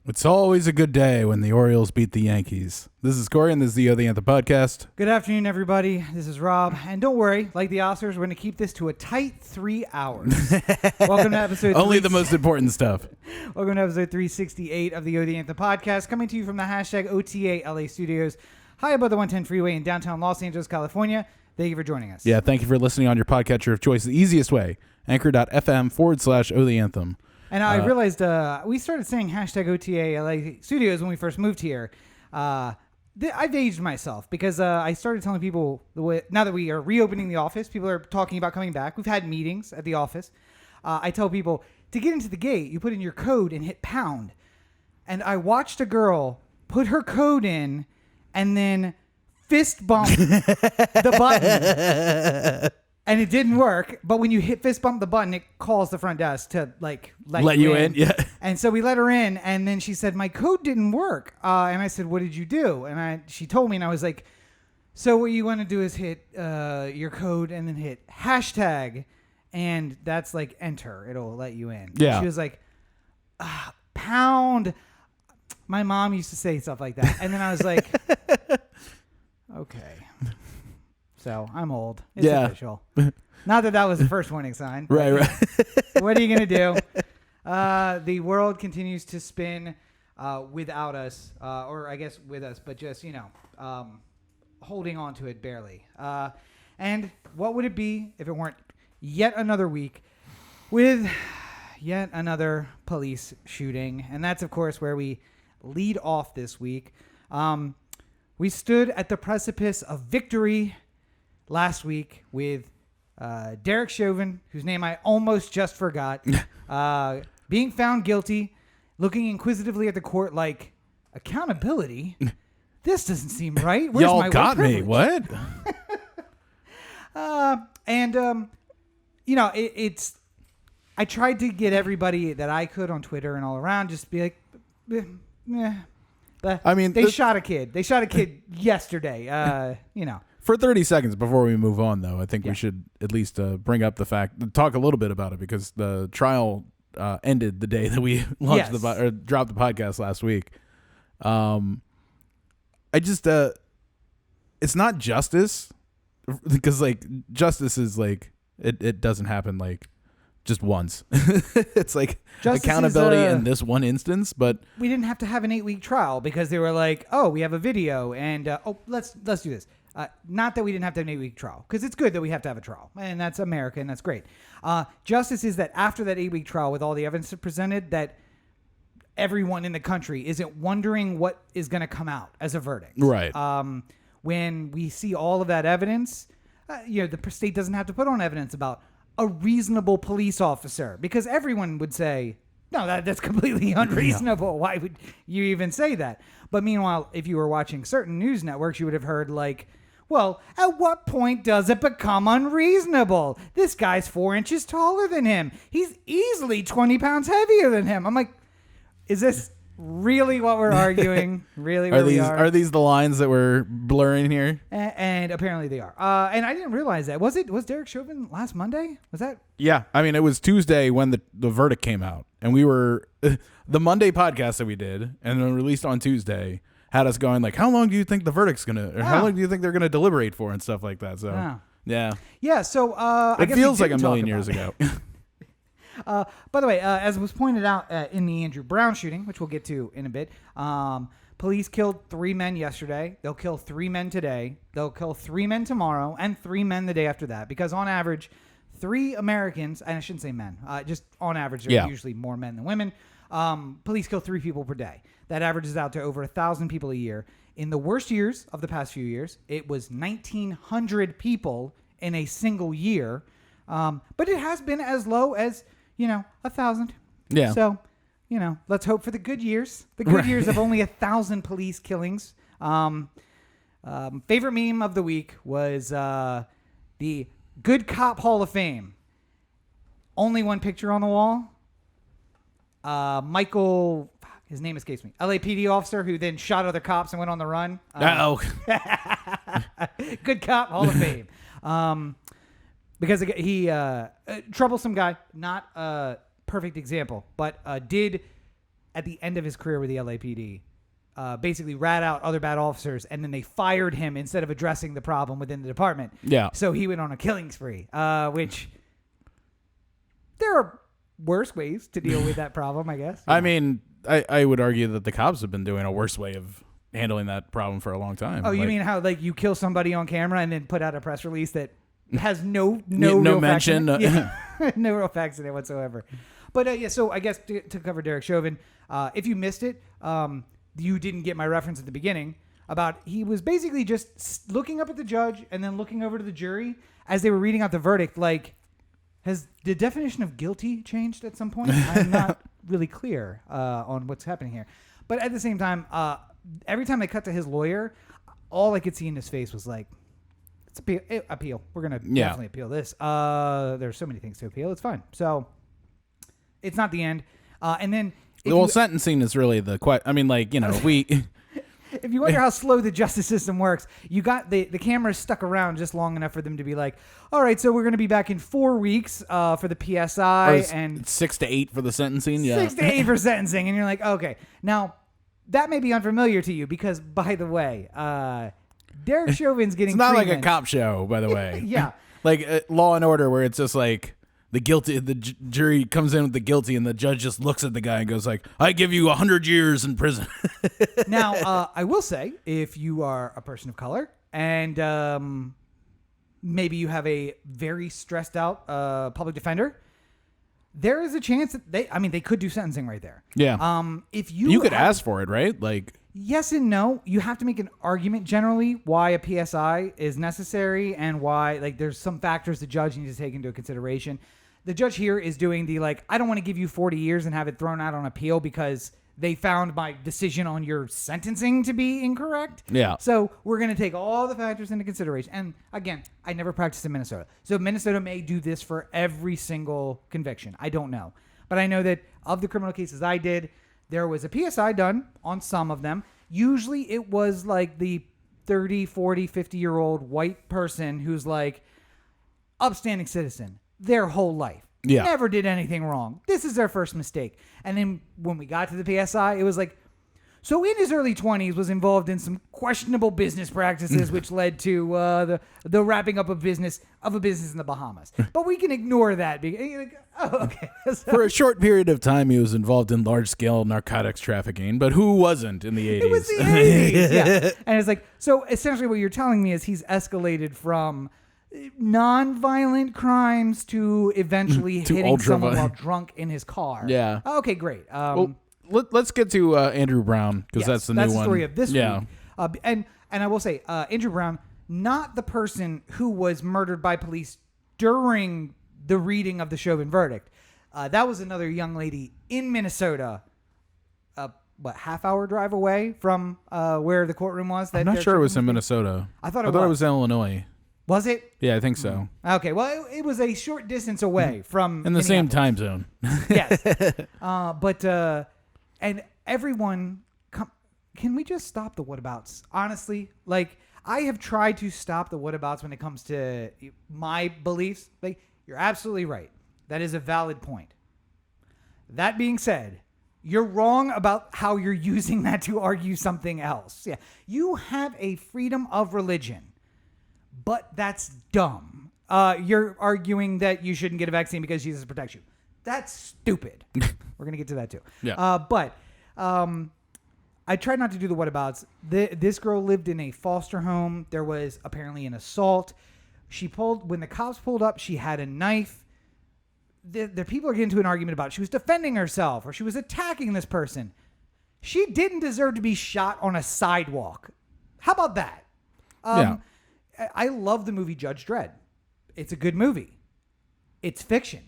It's always a good day when the Orioles beat the Yankees. This is Corey, and this is the Anthem podcast. Good afternoon, everybody. This is Rob. And don't worry, like the Oscars, we're going to keep this to a tight 3 hours. Welcome to episode Only the most important stuff. Welcome to episode 368 of the Anthem podcast, coming to you from the hashtag OTA LA studios, high above the 110 freeway in downtown Los Angeles, California. Thank you for joining us. Yeah, thank you for listening on your podcatcher of choice. The easiest way, anchor.fm/OTheAnthem. And I realized we started saying hashtag OTA LA Studios when we first moved here. I've aged myself because I started telling people, now that we are reopening the office, people are talking about coming back. We've had meetings at the office. I tell people, to get into the gate, you put in your code and hit pound. And I watched a girl put her code in and then fist bump the button. And it didn't work, but when you hit fist bump the button, it calls the front desk to let you in. Yeah. And so we let her in, and then she said, "My code didn't work." And I said, "What did you do?" And she told me, and I was like, "So what you want to do is hit your code and then hit hashtag, and that's like enter. It'll let you in." Yeah. And she was like, pound. My mom used to say stuff like that, and then I was like, okay. So I'm old. It's official. Not that was the first warning sign. Right. What are you going to do? The world continues to spin without us, or I guess with us, but just, holding on to it barely. And what would it be if it weren't yet another week with yet another police shooting? And that's, of course, where we lead off this week. We stood at the precipice of victory last week with Derek Chauvin, whose name I almost just forgot, being found guilty, looking inquisitively at the court like, accountability? This doesn't seem right. Where's Y'all my got white me. What? It's... I tried to get everybody that I could on Twitter and all around just be like, I mean, they shot a kid. They shot a kid yesterday. For 30 seconds before we move on, though, I think we should at least talk a little bit about it, because the trial ended the day that we launched dropped the podcast last week. It's not justice, because justice is it doesn't happen just once. It's justice accountability in this one instance, but we didn't have to have an 8-week trial because they were like, oh, we have a video and let's do this. Not that we didn't have to have an 8-week trial, because it's good that we have to have a trial, and that's America, and that's great. Justice is that after that 8-week trial with all the evidence presented, that everyone in the country isn't wondering what is going to come out as a verdict. Right. When we see all of that evidence, the state doesn't have to put on evidence about a reasonable police officer, because everyone would say, no, that's completely unreasonable. Why would you even say that? But meanwhile, if you were watching certain news networks, you would have heard well, at what point does it become unreasonable? This guy's 4 inches taller than him. He's easily 20 pounds heavier than him. I'm like, is this really what we're arguing? Really, we are? Are these the lines that we're blurring here? And apparently they are. And I didn't realize that. Was Derek Chauvin last Monday? Was that? Yeah. I mean, it was Tuesday when the verdict came out. And we were... the Monday podcast that we did and then released on Tuesday had us going how long do you think the verdict's going to... Or how long do you think they're going to deliberate for and stuff like that? So, yeah. Yeah, so... it feels like a million years ago. By the way, as was pointed out in the Andrew Brown shooting, which we'll get to in a bit, police killed 3 men yesterday. They'll kill 3 men today. They'll kill 3 men tomorrow and 3 men the day after that. Because on average, 3 Americans, and I shouldn't say men, just on average, there are usually more men than women. Police kill 3 people per day. That averages out to over 1,000 people a year. In the worst years of the past few years, it was 1,900 people in a single year. But it has been as low as... 1,000. Yeah. So, let's hope for the good years. The good years of only 1,000 police killings. Favorite meme of the week was the Good Cop Hall of Fame. Only one picture on the wall. Michael, his name escapes me. LAPD officer who then shot other cops and went on the run. Good Cop Hall of Fame. Because he troublesome guy, not a perfect example, but did at the end of his career with the LAPD, basically rat out other bad officers, and then they fired him instead of addressing the problem within the department. Yeah. So he went on a killing spree, which there are worse ways to deal with that problem, I guess. I mean, I would argue that the cops have been doing a worse way of handling that problem for a long time. Oh, you mean how you kill somebody on camera and then put out a press release that has no real mention, facts in it? No real facts in it whatsoever. But yeah, so I guess to cover Derek Chauvin, if you missed it, you didn't get my reference at the beginning about he was basically just looking up at the judge and then looking over to the jury as they were reading out the verdict. Like, has the definition of guilty changed at some point? I'm not really clear on what's happening here. But at the same time, every time they cut to his lawyer, all I could see in his face was like, it's appeal. We're going to definitely appeal this. There's so many things to appeal. It's fine. So it's not the end. And then... sentencing is really the question. I mean, we... If you wonder how slow the justice system works, you got the cameras stuck around just long enough for them to be like, all right, so we're going to be back in 4 weeks for the PSI and 6 to 8 for the sentencing. Yeah, 6 to 8 for sentencing, and you're like, okay, now that may be unfamiliar to you because, by the way, Derek Chauvin's getting. It's not treatment. like a cop show, by the way. Yeah, like Law and Order, where it's just like. The jury comes in with the guilty, and the judge just looks at the guy and goes like, "I give you 100 years in prison." Now, I will say, if you are a person of color and maybe you have a very stressed out public defender, there is a chance that they could do sentencing right there. Yeah. If you could ask for it, right? Like. Yes and no. You have to make an argument generally why a PSI is necessary and why there's some factors the judge needs to take into consideration. The judge here is doing the I don't want to give you 40 years and have it thrown out on appeal because they found my decision on your sentencing to be incorrect. Yeah. So we're going to take all the factors into consideration. And again, I never practiced in Minnesota. So Minnesota may do this for every single conviction. I don't know. But I know that of the criminal cases I did, there was a PSI done on some of them. Usually it was like the 30, 40, 50-year-old white person who's upstanding citizen their whole life. Yeah. Never did anything wrong. This is their first mistake. And then when we got to the PSI, it was so in his early 20s was involved in some questionable business practices, which led to the wrapping up of a business in the Bahamas. But we can ignore that. Because, okay. For a short period of time, he was involved in large-scale narcotics trafficking, but who wasn't in the 80s? It was the 80s, yeah. And it's so essentially what you're telling me is he's escalated from non-violent crimes to eventually hitting someone while drunk in his car. Yeah. Okay, great. Well, let's get to Andrew Brown because that's the new one. That's the story of this week. And I will say, Andrew Brown, not the person who was murdered by police during the reading of the Chauvin verdict. That was another young lady in Minnesota, half-hour drive away from where the courtroom was. I'm not sure it was in Minnesota. I thought it was in Illinois. Was it? Yeah, I think so. Okay, well, it was a short distance away from in the same time zone. Yes. And everyone, can we just stop the whatabouts? Honestly, I have tried to stop the whatabouts when it comes to my beliefs. You're absolutely right. That is a valid point. That being said, you're wrong about how you're using that to argue something else. Yeah, you have a freedom of religion. But that's dumb. You're arguing that you shouldn't get a vaccine because Jesus protects you. That's stupid. We're going to get to that too. Yeah. But I tried not to do the whatabouts. This girl lived in a foster home. There was apparently an assault. When the cops pulled up, she had a knife. The people are getting into an argument about she was defending herself or she was attacking this person. She didn't deserve to be shot on a sidewalk. How about that? Yeah. I love the movie Judge Dredd. It's a good movie. It's fiction.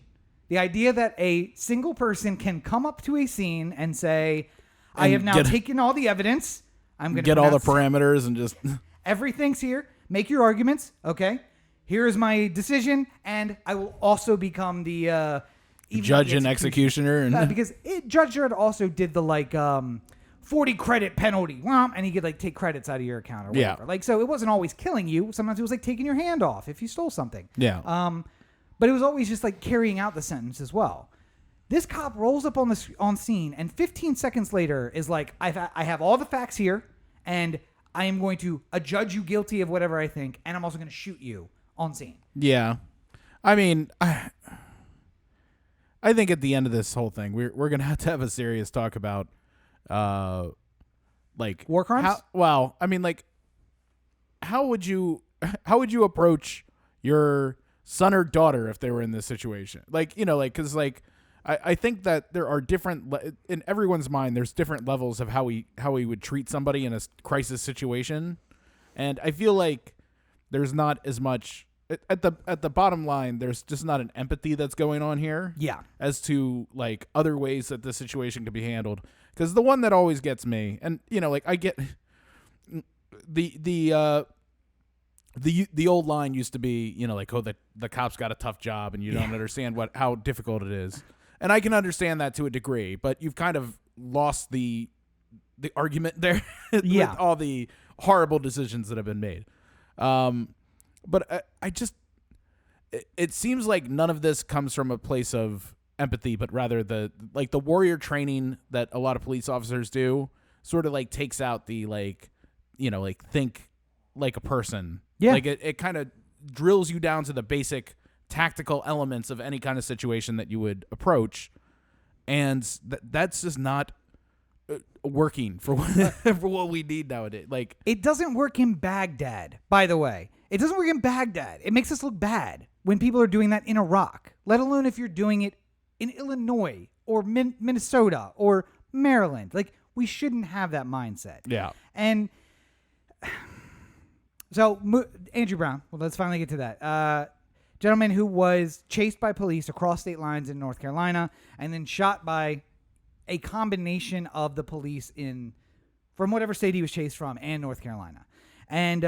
The idea that a single person can come up to a scene and say, I have now taken all the evidence. I'm going to get all the parameters and just... Everything's here. Make your arguments. Okay. Here is my decision. And I will also become the... judge and executioner. Because Judge Dredd also did the 40 credit penalty, and he could take credits out of your account or whatever. Yeah. So it wasn't always killing you. Sometimes it was taking your hand off if you stole something. Yeah. But it was always just carrying out the sentence as well. This cop rolls up on scene, and 15 seconds later is like, I have all the facts here, and I am going to adjudge you guilty of whatever I think, and I'm also going to shoot you on scene. Yeah. I mean, I think at the end of this whole thing, we're going to have a serious talk about, like... War crimes? How would you approach your son or daughter if they were in this situation? Because I think that there are different in everyone's mind. There's different levels of how we would treat somebody in a crisis situation, and I feel like there's not as much at the bottom line. There's just not an empathy that's going on here. Yeah, as to like other ways that the situation could be handled. Because the one that always gets me, and I get the old line used to be, the cops got a tough job and you don't understand how difficult it is. And I can understand that to a degree, but you've kind of lost the argument there with all the horrible decisions that have been made. But it seems like none of this comes from a place of empathy, but rather the warrior training that a lot of police officers do sort of like takes out the think like a person. Yeah. Like it kind of drills you down to the basic tactical elements of any kind of situation that you would approach, and that's just not working for what we need nowadays. Like, it doesn't work in Baghdad, by the way. It doesn't work in Baghdad. It makes us look bad when people are doing that in Iraq, let alone if you're doing it in Illinois or Minnesota or Maryland. Like, we shouldn't have that mindset. Yeah. And so Andrew Brown, well, let's finally get to that. Gentleman who was chased by police across state lines in North Carolina and then shot by a combination of the police from whatever state he was chased from and North Carolina. And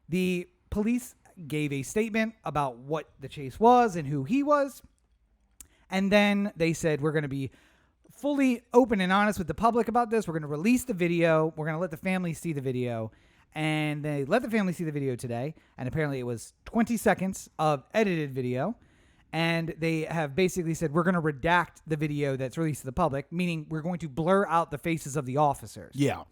the police gave a statement about what the chase was and who he was. And then they said, we're going to be fully open and honest with the public about this. We're going to release the video. We're going to let the family see the video. And they let the family see the video today. And apparently it was 20 seconds of edited video. And they have basically said, we're going to redact the video that's released to the public, meaning we're going to blur out the faces of the officers. Yeah.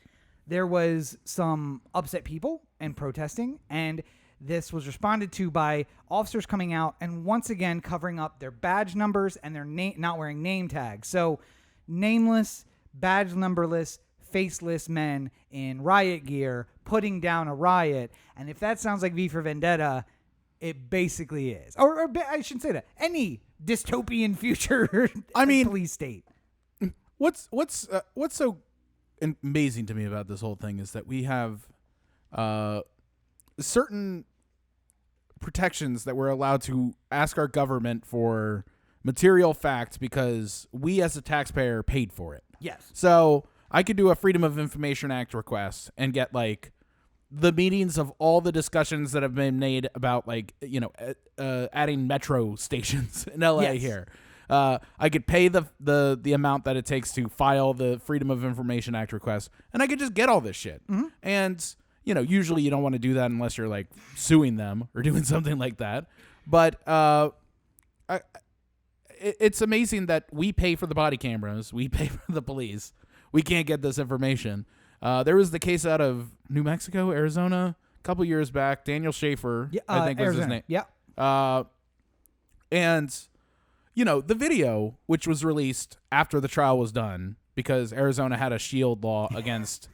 There was some upset people and protesting, and this was responded to by officers coming out and once again covering up their badge numbers and their not wearing name tags. So nameless, badge numberless, faceless men in riot gear putting down a riot. And if that sounds like V for Vendetta, it basically is. Or I shouldn't say that. Any dystopian future police state. What's so amazing to me about this whole thing is that we have certain protections that we're allowed to ask our government for material facts because we as a taxpayer paid for it. Yes. So I could do a Freedom of Information Act request and get like the meetings of all the discussions that have been made about adding metro stations in LA here. I could pay the amount that it takes to file the Freedom of Information Act request, and I could just get all this shit. Mm-hmm. And usually you don't want to do that unless you're like suing them or doing something like that. But it's amazing that we pay for the body cameras, we pay for the police. We can't get this information. There was the case out of New Mexico, Arizona, a couple years back. Daniel Schaefer, I think was his name. Yeah. And the video, which was released after the trial was done, because Arizona had a shield law against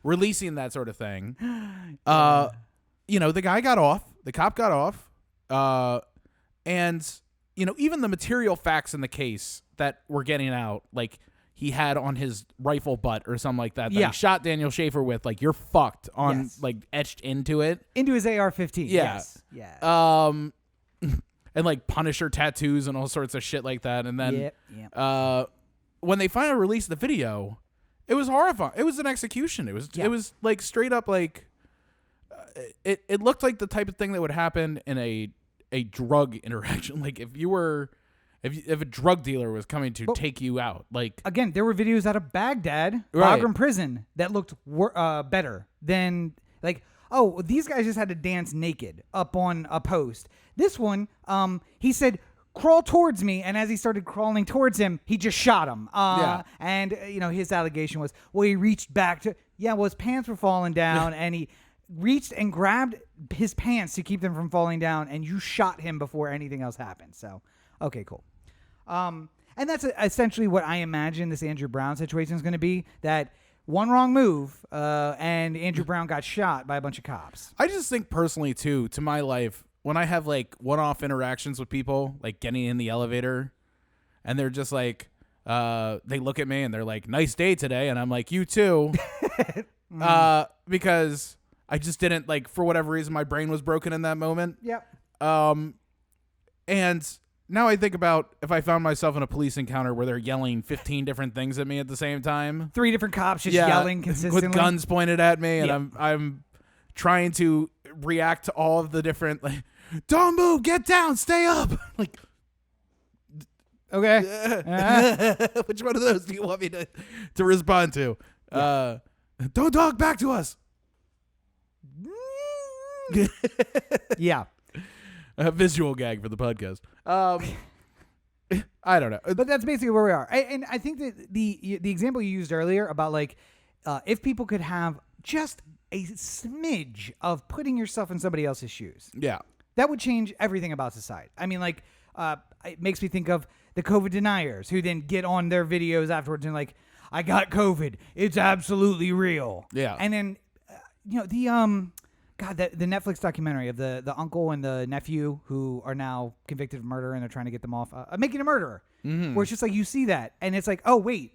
releasing that sort of thing. The guy got off. The cop got off. And even the material facts in the case that were getting out, like he had on his rifle butt or something like that he shot Daniel Schaefer with, like, you're fucked on, like, etched into it. Into his AR-15. Yeah. Yes. Yeah. And like Punisher tattoos and all sorts of shit like that. And then when they finally released the video, it was horrifying. It was an execution. It was like straight up like it looked like the type of thing that would happen in a drug interaction. Like if a drug dealer was coming to take you out. Like, again, there were videos out of Baghdad, Bagram prison, that looked better than like, oh, these guys just had to dance naked up on a post. This one, he said, crawl towards me, and as he started crawling towards him, he just shot him. And his allegation was, well, he reached back to his pants were falling down, and he reached and grabbed his pants to keep them from falling down, and you shot him before anything else happened. So, okay, cool. And that's essentially what I imagine this Andrew Brown situation is going to be. That one wrong move, and Andrew Brown got shot by a bunch of cops. I just think personally, too, to my life, when I have like one-off interactions with people, like getting in the elevator, and they're just like, they look at me and they're like, "Nice day today," and I'm like, "You too," because I just didn't, like, for whatever reason, my brain was broken in that moment. Yep. And now I think about if I found myself in a police encounter where they're yelling 15 different things at me at the same time. 3 different cops just yelling consistently. With guns pointed at me, and I'm trying to react to all of the different, like, "Don't move, get down, stay up." Like, okay. Which one of those do you want me to respond to? Don't talk back to us. Yeah. A visual gag for the podcast. I don't know. But that's basically where we are. And I think that the example you used earlier about, like, if people could have just a smidge of putting yourself in somebody else's shoes. Yeah. That would change everything about society. I mean, like, it makes me think of the COVID deniers who then get on their videos afterwards and like, "I got COVID. It's absolutely real." Yeah. And then, the Netflix documentary of the uncle and the nephew who are now convicted of murder and they're trying to get them off, Making a Murderer, where it's just like, you see that and it's like, oh, wait,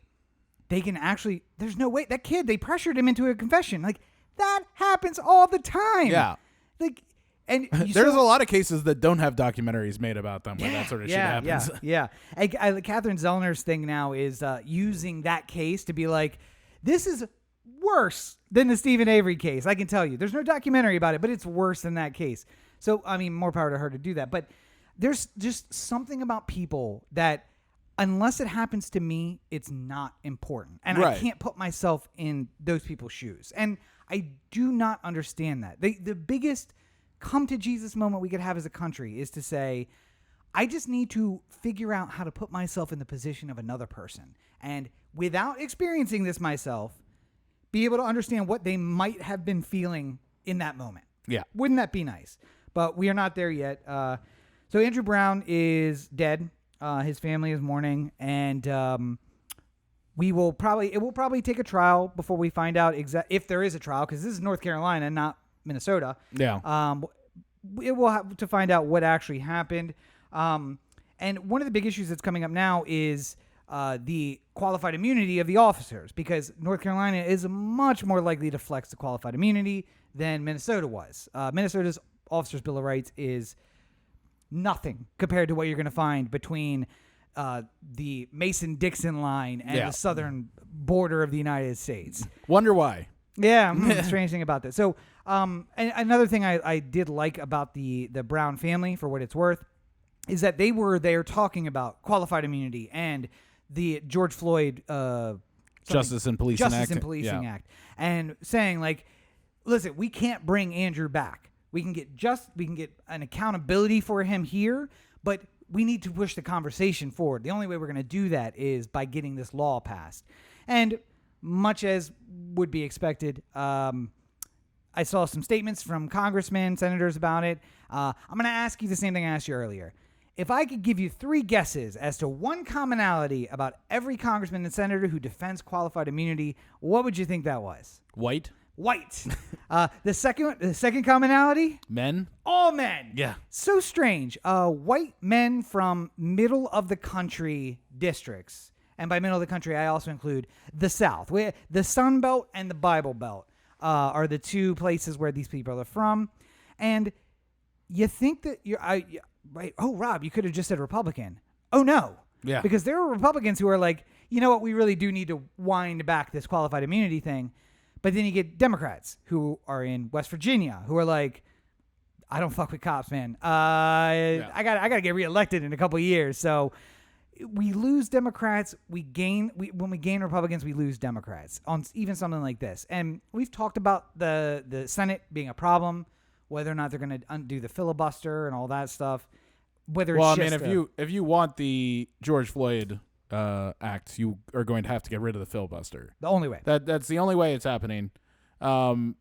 they can actually, there's no way, that kid, they pressured him into a confession. Like, that happens all the time. Yeah. Like, and there's a lot of cases that don't have documentaries made about them where that sort of shit happens. Yeah. Catherine Zellner's thing now is using that case to be like, this is worse than the Stephen Avery case. I can tell you. There's no documentary about it, but it's worse than that case. So, I mean, more power to her to do that. But there's just something about people that, unless it happens to me, it's not important. And I can't put myself in those people's shoes. And I do not understand that. The biggest come to Jesus moment we could have as a country is to say, I just need to figure out how to put myself in the position of another person. And without experiencing this myself, be able to understand what they might have been feeling in that moment. Yeah. Wouldn't that be nice? But we are not there yet. So Andrew Brown is dead. His family is mourning. And it will probably take a trial before we find out if there is a trial, because this is North Carolina, not Minnesota. Yeah. It will have to find out what actually happened. And one of the big issues that's coming up now is the qualified immunity of the officers, because North Carolina is much more likely to flex the qualified immunity than Minnesota was. Minnesota's Officers' Bill of Rights is nothing compared to what you're going to find between the Mason-Dixon line and the southern border of the United States. Wonder why. Yeah, strange thing about this. So, and another thing I did like about the Brown family, for what it's worth, is that they were there talking about qualified immunity and the George Floyd Justice and Policing Act, and saying, like, listen, we can't bring Andrew back. We can get an accountability for him here, but we need to push the conversation forward. The only way we're going to do that is by getting this law passed. And much as would be expected, I saw some statements from congressmen, senators about it. I'm going to ask you the same thing I asked you earlier. If I could give you 3 guesses as to one commonality about every congressman and senator who defends qualified immunity, what would you think that was? White. The second commonality? Men. All men. Yeah. So strange. White men from middle of the country districts. And by middle of the country, I also include the South. Where the Sun Belt and the Bible Belt are the 2 places where these people are from. And you think that right? Oh, Rob, you could have just said Republican. Oh, no. Yeah. Because there are Republicans who are like, you know what, we really do need to wind back this qualified immunity thing. But then you get Democrats who are in West Virginia who are like, I don't fuck with cops, man. I gotta get reelected in a couple of years. So we lose Democrats. When we gain Republicans, we lose Democrats on even something like this. And we've talked about the Senate being a problem, whether or not they're going to undo the filibuster and all that stuff. whether well, it's I mean, just if you want the George Floyd act, you are going to have to get rid of the filibuster. the only way. That's the only way it's happening. And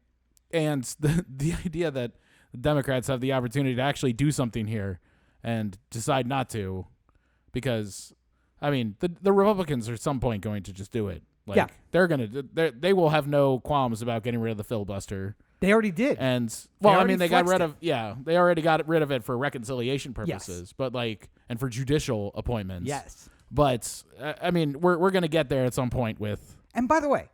the idea that the Democrats have the opportunity to actually do something here and decide not to, because I mean the Republicans are at some point going to just do it. Like, Yeah. they will have no qualms about getting rid of the filibuster. They already did. And well, I already mean, they got rid flexed of they already got rid of it for reconciliation purposes, Yes. but like, and for judicial appointments. Yes. But I mean, we're going to get there at some point with. And by the way,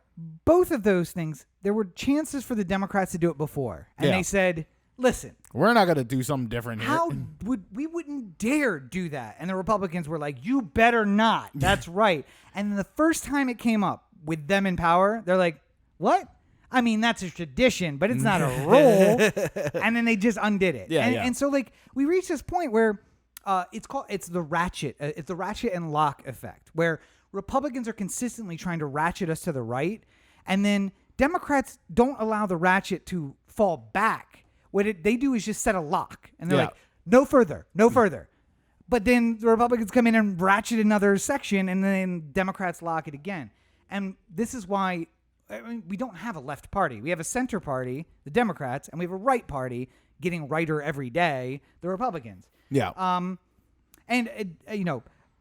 both of those things, there were chances for the Democrats to do it before, and Yeah. they said, "Listen, We're not going to do something different here. how would we wouldn't dare do that?" And the Republicans were like, "You better not." That's right. And then the first time it came up with them in power, they're like, "What? I mean, that's a tradition, but it's not a rule." And then they just undid it. Yeah, and, yeah. and so like we reached this point where it's the ratchet and lock effect, where Republicans are consistently trying to ratchet us to the right, and then Democrats don't allow the ratchet to fall back. What they do is just set a lock, and they're Yeah. like, no further, no further. But then the Republicans come in and ratchet another section, and then Democrats lock it again. And this is why we don't have a left party. We have a center party, the Democrats, and we have a right party getting righter every day, the Republicans. Yeah. And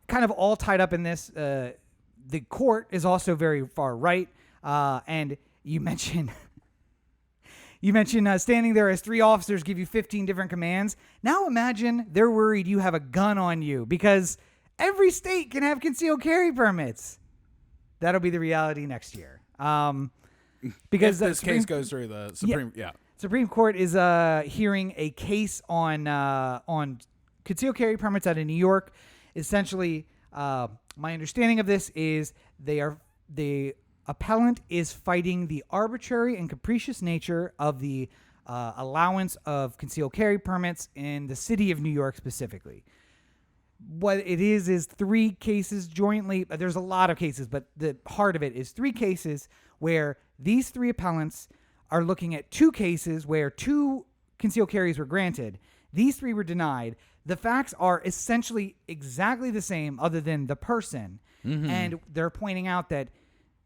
kind of all tied up in this, the court is also very far right. And you mentioned standing there as 3 officers give you 15 different commands. Now imagine they're worried you have a gun on you, because every state can have concealed carry permits. That'll be the reality next year. Because if this case goes through the Supreme, Supreme Court is hearing a case on concealed carry permits out of New York. Essentially, my understanding of this is the appellant is fighting the arbitrary and capricious nature of the allowance of concealed carry permits in the city of New York specifically. What it is 3 cases jointly. There's a lot of cases, but the heart of it is 3 cases where these 3 appellants are looking at 2 cases where 2 concealed carries were granted. These 3 were denied. The facts are essentially exactly the same other than the person. Mm-hmm. And they're pointing out that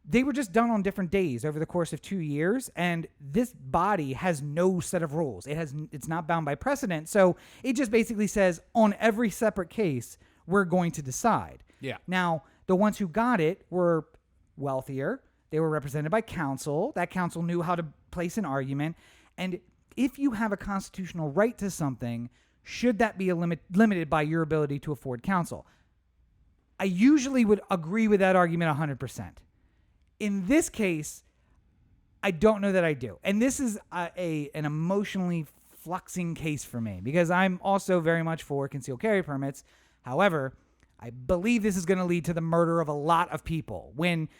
they were just done on different days over the course of 2 years, and this body has no set of rules. It's not bound by precedent, so it just basically says on every separate case we're going to decide. Yeah. Now, the ones who got it were wealthier. They were represented by counsel. That counsel knew how to place an argument, and if you have a constitutional right to something, should that be limited by your ability to afford counsel? I usually would agree with that argument 100%. In this case, I don't know that I do. And this is an emotionally fluxing case for me, because I'm also very much for concealed carry permits. However, I believe this is going to lead to the murder of a lot of people, when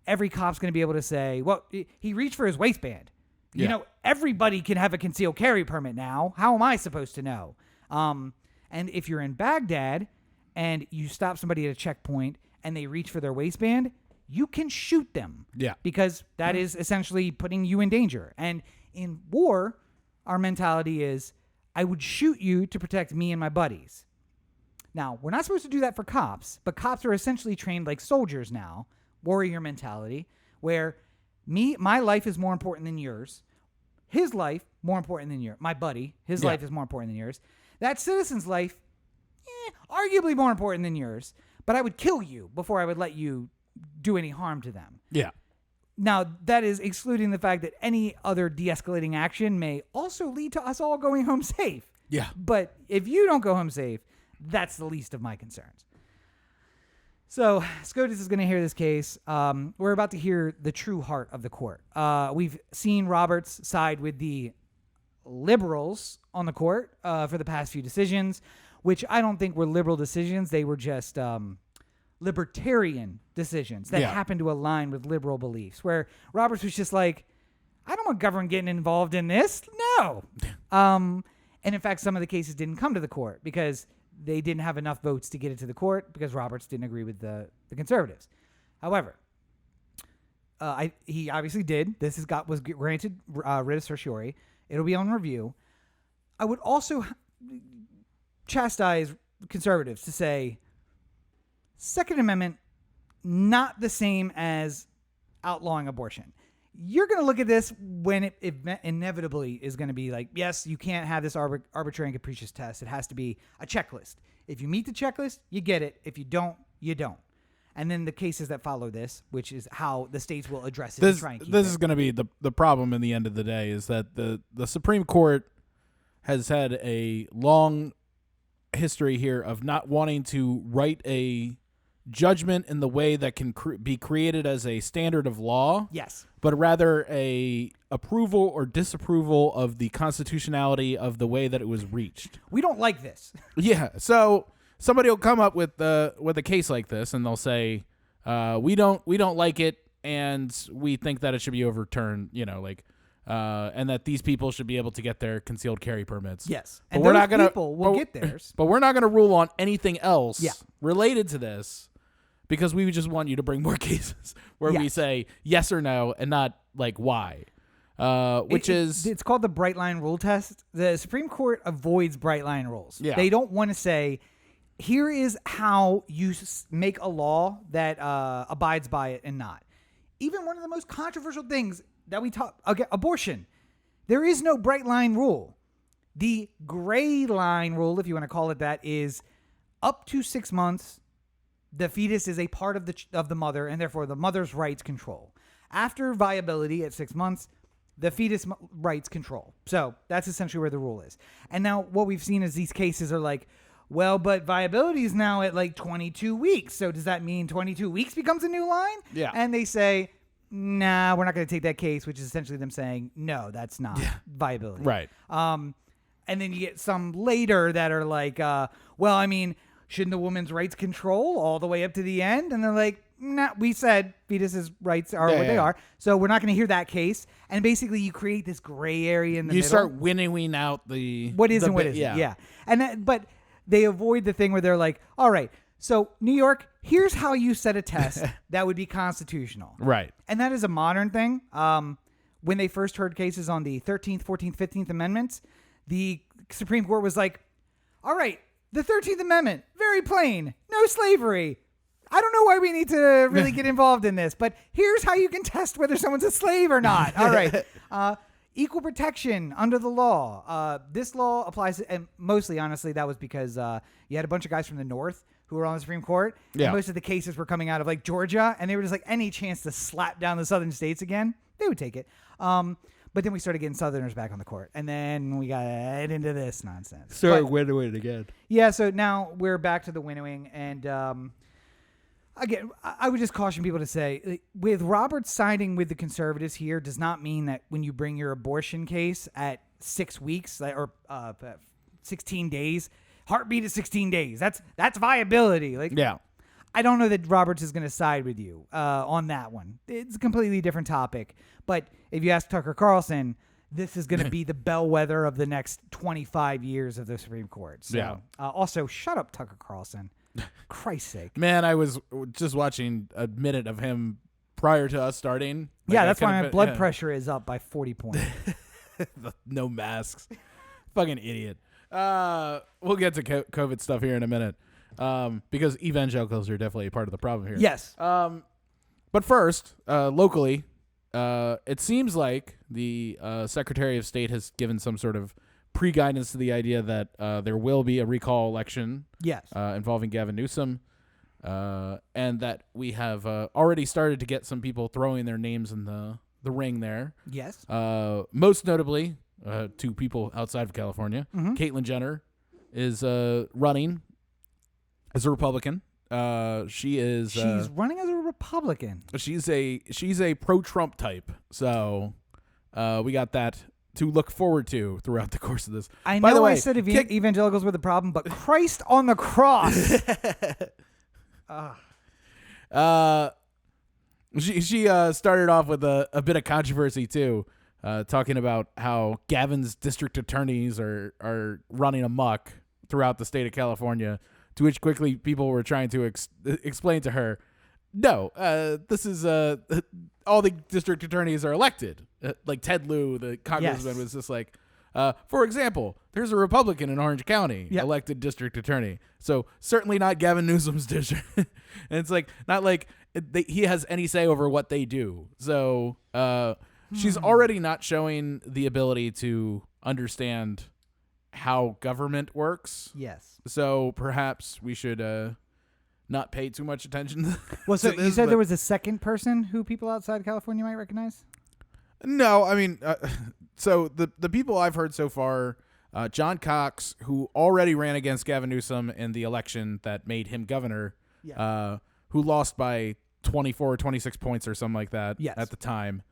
every cop's going to be able to say, well, he reached for his waistband. Yeah. You know, everybody can have a concealed carry permit now. How am I supposed to know? And if you're in Baghdad and you stop somebody at a checkpoint and they reach for their waistband, you can shoot them. Yeah. Because that is essentially putting you in danger. And in war, our mentality is, I would shoot you to protect me and my buddies. Now, we're not supposed to do that for cops, but cops are essentially trained like soldiers now, warrior mentality, where my life is more important than yours. His life, more important than yours. My buddy, his life is more important than yours. That citizen's life, arguably more important than yours, but I would kill you before I would let you do any harm to them. Yeah. Now, that is excluding the fact that any other de-escalating action may also lead to us all going home safe. Yeah. But if you don't go home safe, that's the least of my concerns. So, SCOTUS is going to hear this case. We're about to hear the true heart of the court. We've seen Roberts side with the liberals on the court for the past few decisions, which I don't think were liberal decisions. They were just libertarian decisions that happened to align with liberal beliefs, where Roberts was just like, I don't want government getting involved in this. No. And in fact, some of the cases didn't come to the court because they didn't have enough votes to get it to the court, because Roberts didn't agree with the conservatives. However, he obviously did. This was granted writ of certiorari. It'll be on review. I would also chastise conservatives to say Second Amendment not the same as outlawing abortion. You're going to look at this when it inevitably is going to be like, yes, you can't have this arbitrary and capricious test. It has to be a checklist. If you meet the checklist, you get it. If you don't, you don't. And then the cases that follow this, which is how the states will address it and try and keep this it. is going to be the problem in the end of the day, is that the Supreme Court has had a long history here of not wanting to write a judgment in the way that can be created as a standard of law. Yes. But rather a approval or disapproval of the constitutionality of the way that it was reached. We don't like this. Yeah. So somebody will come up with a case like this, and they'll say, we don't like it, and we think that it should be overturned. And that these people should be able to get their concealed carry permits. Yes. But And we're those not gonna, people will get theirs. But we're not going to rule on anything else Yeah. related to this, because we just want you to bring more cases where we Yes. say yes or no and not like why. It's called the bright line rule test. The Supreme Court avoids bright line rules. Yeah. They don't want to say, here is how you make a law that abides by it and not. Even one of the most controversial things that we talk, abortion. There is no bright line rule. The gray line rule, if you want to call it that, is up to 6 months, the fetus is a part of the mother, and therefore the mother's rights control. After viability at 6 months, the fetus rights control. So that's essentially where the rule is. And now what we've seen is these cases are like, well, but viability is now at like 22 weeks. So does that mean 22 weeks becomes a new line? Yeah. And they say, nah, we're not going to take that case, which is essentially them saying, no, that's not viability. Right. And then you get some later that are like, well, I mean, shouldn't the woman's rights control all the way up to the end? And they're like, nah, we said fetus's rights are what they are. So we're not going to hear that case. And basically you create this gray area in the middle. You start winnowing out the... What is and what isn't. Yeah. And but they avoid the thing where they're like, all right, so New York, here's how you set a test that would be constitutional. Right. And that is a modern thing. When they first heard cases on the 13th, 14th, 15th Amendments, the Supreme Court was like, all right, the 13th Amendment, very plain, no slavery. I don't know why we need to really get involved in this, but here's how you can test whether someone's a slave or not. All right. Equal protection under the law. This law applies, and mostly, honestly, that was because you had a bunch of guys from the North who were on the Supreme Court. Yeah. And most of the cases were coming out of like Georgia, and they were just like, any chance to slap down the Southern states again, they would take it. But then we started getting Southerners back on the court, and then we got into this nonsense. Started winnowing again. Yeah, so now we're back to the winnowing, and again, I would just caution people to say, with Roberts siding with the conservatives here does not mean that when you bring your abortion case at 6 weeks or 16 days, heartbeat at 16 days, that's viability. Like, Yeah. I don't know that Roberts is going to side with you on that one. It's a completely different topic. But if you ask Tucker Carlson, this is going to be the bellwether of the next 25 years of the Supreme Court. So, Yeah. Also, shut up, Tucker Carlson. Christ's sake. Man, I was just watching a minute of him prior to us starting. Yeah, that's why my blood pressure is up by 40 points. No masks. Fucking idiot. We'll get to COVID stuff here in a minute. Because evangelicals are definitely a part of the problem here. Yes. But first, locally, it seems like the Secretary of State has given some sort of pre-guidance to the idea that there will be a recall election. Yes. Involving Gavin Newsom, and that we have already started to get some people throwing their names in the ring there. Yes. Most notably, two people outside of California. Mm-hmm. Caitlyn Jenner is running as a Republican. She's running as a Republican. She's a pro-Trump type. So we got that to look forward to throughout the course of this. I know. By the way, I said evangelicals were the problem, but Christ on the cross. She started off with a bit of controversy too, talking about how Gavin's district attorneys are running amok throughout the state of California. To which quickly people were trying to explain to her, no, this is all the district attorneys are elected. Like Ted Lieu, the congressman, was just like, For example, there's a Republican in Orange County Yep. elected district attorney. So certainly not Gavin Newsom's district. And it's like not like he has any say over what they do. So she's already not showing the ability to understand how government works. Yes. So perhaps we should not pay too much attention. Well, so to this, you said but- there was a second person who people outside California might recognize? No, I mean, so the people I've heard so far, John Cox, who already ran against Gavin Newsom in the election that made him governor, who lost by 24 or 26 points or something like that at the time.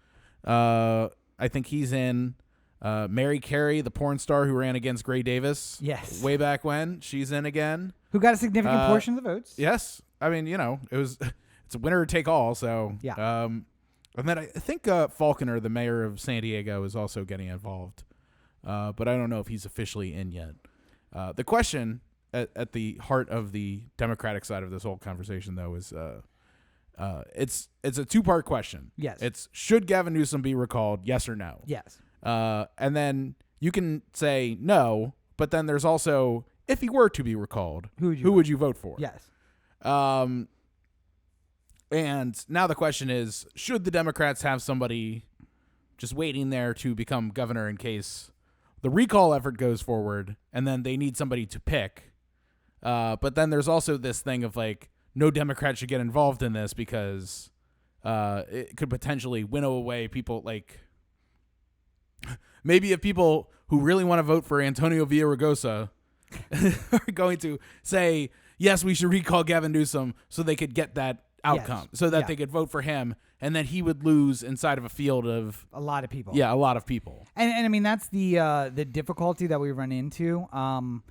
I think he's in. Mary Carey, the porn star who ran against Gray Davis way back when, she's in again. Who got a significant portion of the votes. Yes. I mean, it's a winner take all. So, Yeah. And then I think Faulconer, the mayor of San Diego, is also getting involved. But I don't know if he's officially in yet. The question at the heart of the Democratic side of this whole conversation, though, is it's a two-part question. Yes. It's should Gavin Newsom be recalled, yes or no? Yes. And then you can say no, but then there's also if he were to be recalled, who would you vote for? Yes. And now the question is, should the Democrats have somebody just waiting there to become governor in case the recall effort goes forward and then they need somebody to pick? But then there's also this thing of like, no Democrat should get involved in this because it could potentially winnow away people like maybe if people who really want to vote for Antonio Villaraigosa are going to say, yes, we should recall Gavin Newsom so they could get that outcome, so that they could vote for him, and then he would lose inside of a field of a lot of people. Yeah, a lot of people. And I mean that's the difficulty that we run into. One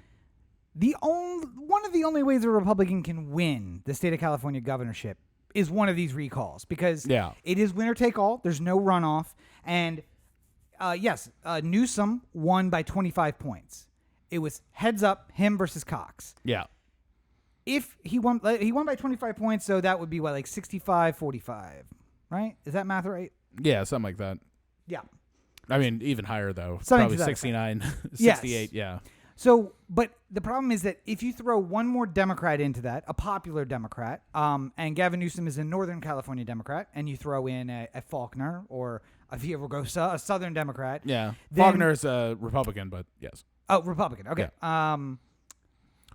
of the only ways a Republican can win the state of California governorship is one of these recalls because it is winner take all. There's no runoff, and Newsom won by 25 points. It was heads up, him versus Cox. Yeah. If he won by 25 points, so that would be what, like 65-45, right? Is that math right? Yeah, something like that. Yeah. I mean, even higher though. Something Probably to that 69, 68. Yeah. So, but the problem is that if you throw one more Democrat into that, a popular Democrat, and Gavin Newsom is a Northern California Democrat, and you throw in a Faulconer or a Villaraigosa, a Southern Democrat. Yeah. Faulconer's a Republican, but yes. Oh, Republican. Okay. Yeah.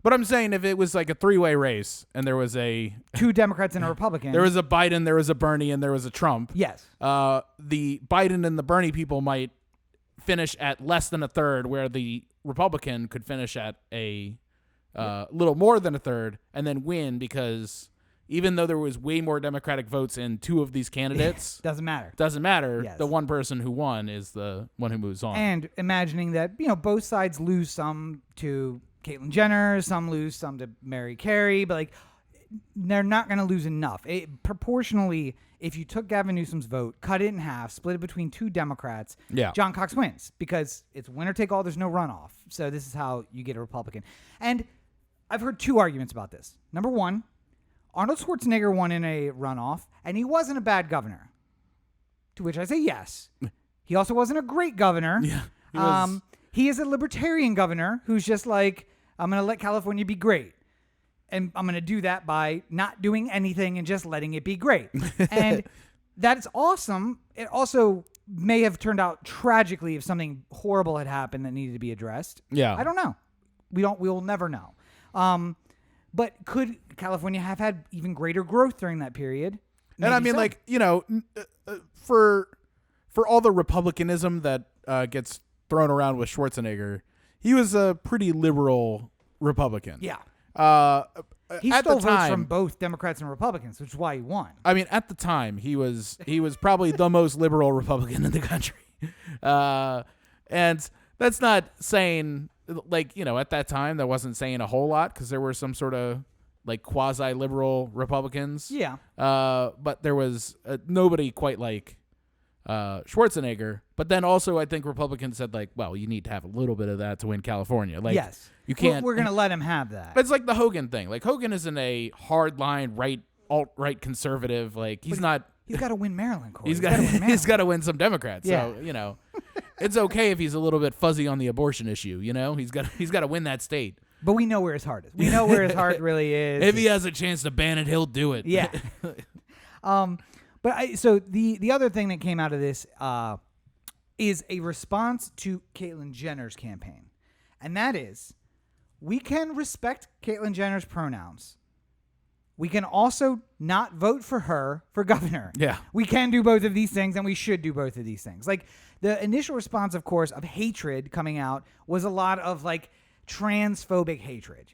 But I'm saying if it was like a three-way race and there was two Democrats and a Republican. There was a Biden, there was a Bernie, and there was a Trump. Yes. The Biden and the Bernie people might finish at less than a third, where the Republican could finish at a little more than a third and then win because even though there was way more Democratic votes in two of these candidates, doesn't matter. Yes. The one person who won is the one who moves on. And imagining that, both sides lose some to Caitlyn Jenner, some lose some to Mary Carey, but like they're not going to lose enough. Proportionally, if you took Gavin Newsom's vote, cut it in half, split it between two Democrats, John Cox wins because it's winner take all. There's no runoff. So this is how you get a Republican. And I've heard two arguments about this. Number one, Arnold Schwarzenegger won in a runoff, and he wasn't a bad governor. To which I say yes. He also wasn't a great governor. Yeah, he is a libertarian governor who's just like, I'm going to let California be great. And I'm going to do that by not doing anything and just letting it be great. And that's awesome. It also may have turned out tragically if something horrible had happened that needed to be addressed. Yeah. I don't know. We'll never know. But could California have had even greater growth during that period? Maybe and I mean, so. For all the republicanism that gets thrown around with Schwarzenegger, he was a pretty liberal Republican. Yeah. He stole votes from both Democrats and Republicans, which is why he won. I mean, at the time, he was probably the most liberal Republican in the country. And that's not saying, at that time, that wasn't saying a whole lot because there were some sort of quasi-liberal Republicans. Yeah. But there was nobody quite like Schwarzenegger. But then also I think Republicans said you need to have a little bit of that to win California. Yes. You can't. We're going to let him have that. It's like the Hogan thing. Hogan isn't a hard-line alt-right conservative. He's not. He's got to win Maryland, Corey. He's got to win some Democrats. Yeah. So, it's okay if he's a little bit fuzzy on the abortion issue. You know, he's got to win that state. But we know where his heart is. We know where his heart really is. If he has a chance to ban it, he'll do it. Yeah. So the other thing that came out of this is a response to Caitlyn Jenner's campaign, and that is, we can respect Caitlyn Jenner's pronouns. We can also not vote for her for governor. Yeah. We can do both of these things, and we should do both of these things. Like, the initial response, of course, of hatred coming out was a lot of, like, transphobic hatred.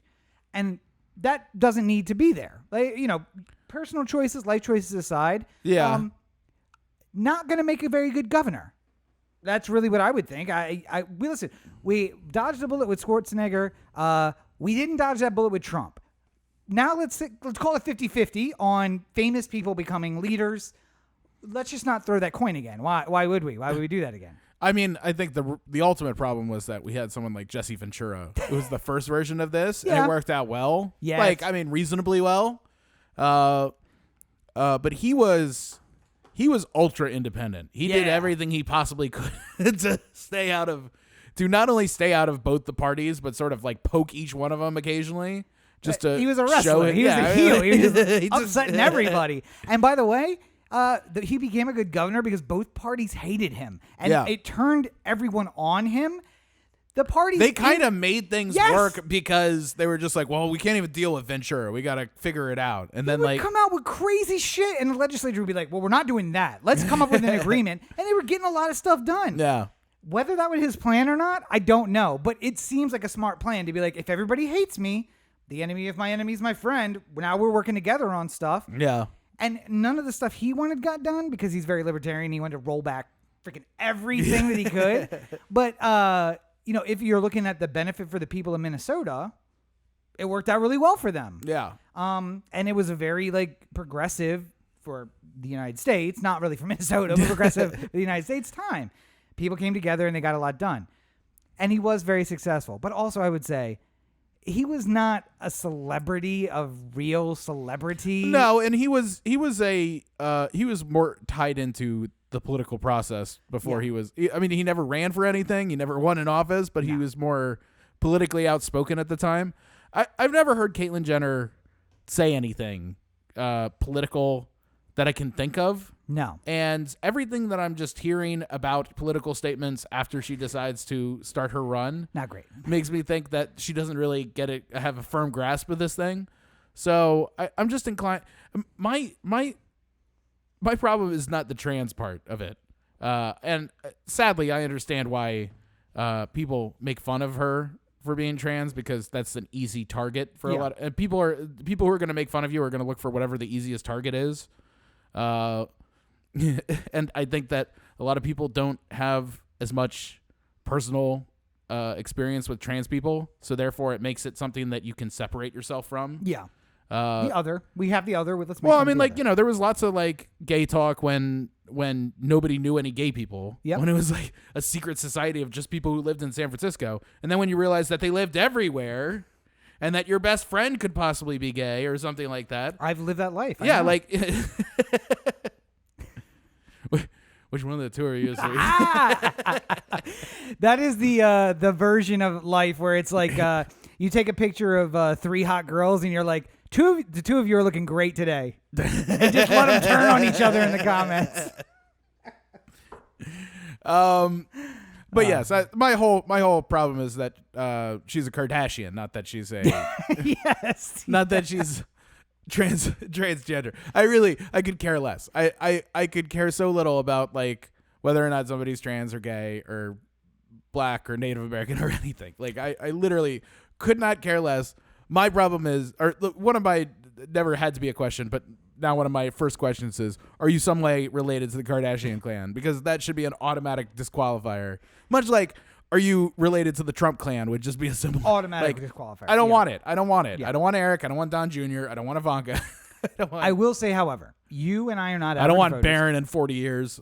And that doesn't need to be there. Like, you know, personal choices, life choices aside. Yeah. Not going to make a very good governor. That's really what I would think. Listen, we dodged a bullet with Schwarzenegger. We didn't dodge that bullet with Trump. Now let's call it 50-50 on famous people becoming leaders. Let's just not throw that coin again. Why would we? Why would we do that again? I mean, I think the ultimate problem was that we had someone like Jesse Ventura. It was the first version of this, and it worked out well. Yes. Like, I mean, reasonably well. But he was ultra independent. He did everything he possibly could to not only stay out of both the parties, but sort of like poke each one of them occasionally. Just to he was a wrestler. Show it. He was a heel. He was He just- upsetting everybody. And by the way, he became a good governor because both parties hated him, and it turned everyone on him. The parties, they kind of made things work because they were just like, well, we can't even deal with Ventura. We got to figure it out. And then would come out with crazy shit, and the legislature would be like, well, we're not doing that. Let's come up with an agreement. And they were getting a lot of stuff done. Yeah. Whether that was his plan or not, I don't know. But it seems like a smart plan to be like, if everybody hates me, the enemy of my enemy is my friend. Now we're working together on stuff. Yeah. And none of the stuff he wanted got done because he's very libertarian. He wanted to roll back freaking everything that he could. But, you know, if you're looking at the benefit for the people of Minnesota, it worked out really well for them. Yeah. And it was a very, like, progressive for the United States, not really for Minnesota, but progressive for the United States time. People came together and they got a lot done. And he was very successful. But also, I would say, he was not a celebrity of real celebrity. No, and he was more tied into the political process before he was. I mean, he never ran for anything. He never won an office, but he was more politically outspoken at the time. I've never heard Caitlyn Jenner say anything political that I can think of. No. And everything that I'm just hearing about political statements after she decides to start her run, not great, makes me think that she doesn't really have a firm grasp of this thing. So I'm just inclined. My problem is not the trans part of it. And sadly, I understand why people make fun of her for being trans, because that's an easy target for a lot of people who are going to make fun of you are going to look for whatever the easiest target is. And I think that a lot of people don't have as much personal experience with trans people, so therefore it makes it something that you can separate yourself from. Yeah. The other. We have the other with us. Well, I mean, like, you know, there was lots of like gay talk when nobody knew any gay people. Yep. When it was like a secret society of just people who lived in San Francisco. And then when you realize that they lived everywhere and that your best friend could possibly be gay or something like that. I've lived that life. Yeah, like which one of the two are you? That is the version of life where it's like you take a picture of 3 hot girls and you're like, the two of you are looking great today. And just let them turn on each other in the comments. But yes, my whole problem is that she's a Kardashian, not that she's a yes, not that she's transgender. I could care less. I could care so little about like whether or not somebody's trans or gay or black or Native American or anything. Like I literally could not care less. My problem is, or one of my never had to be a question, but now one of my first questions is, are you some way related to the Kardashian clan? Because that should be an automatic disqualifier. Much like, are you related to the Trump clan would just be a simple automatic like, disqualifier. I don't want it. I don't want it. Yeah. I don't want Eric. I don't want Don Jr. I don't want Ivanka. I will say, however, you and I are not. I don't want voters. Barron in 40 years.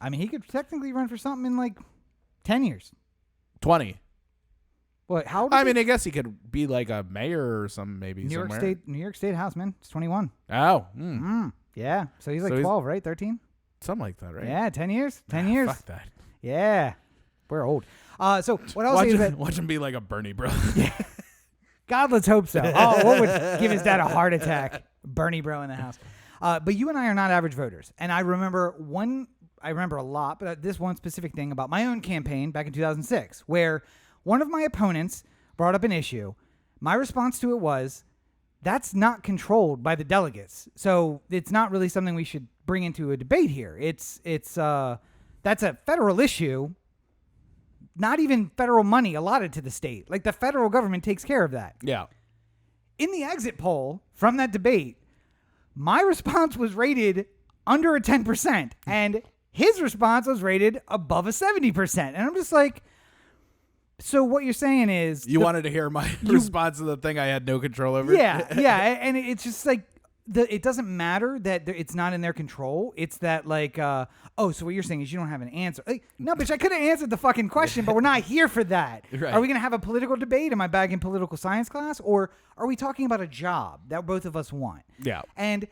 I mean, he could technically run for something in like 10 years. 20. What? How? I mean, I guess he could be like a mayor or something, maybe. New York State House, man. It's 21. Oh. Yeah. So he's like 12, right? 13? Something like that, right? Yeah, 10 years. 10 years. Fuck that. Yeah. We're old. So what I'll say is that watch him be like a Bernie bro. God, let's hope so. Oh, what would give his dad a heart attack? Bernie bro in the house. But you and I are not average voters. And I remember a lot, but this one specific thing about my own campaign back in 2006, where one of my opponents brought up an issue. My response to it was, that's not controlled by the delegates. So it's not really something we should bring into a debate here. That's a federal issue. Not even federal money allotted to the state. Like the federal government takes care of that. Yeah. In the exit poll from that debate, my response was rated under a 10%, and his response was rated above a 70%. And I'm just like, so what you're saying is you wanted to hear my response to the thing I had no control over? Yeah, and it's just like it doesn't matter that it's not in their control. It's that like, so what you're saying is you don't have an answer. Like, no, bitch, I could have answered the fucking question, but we're not here for that. Right. Are we going to have a political debate? Am I back in political science class? Or are we talking about a job that both of us want? Yeah. And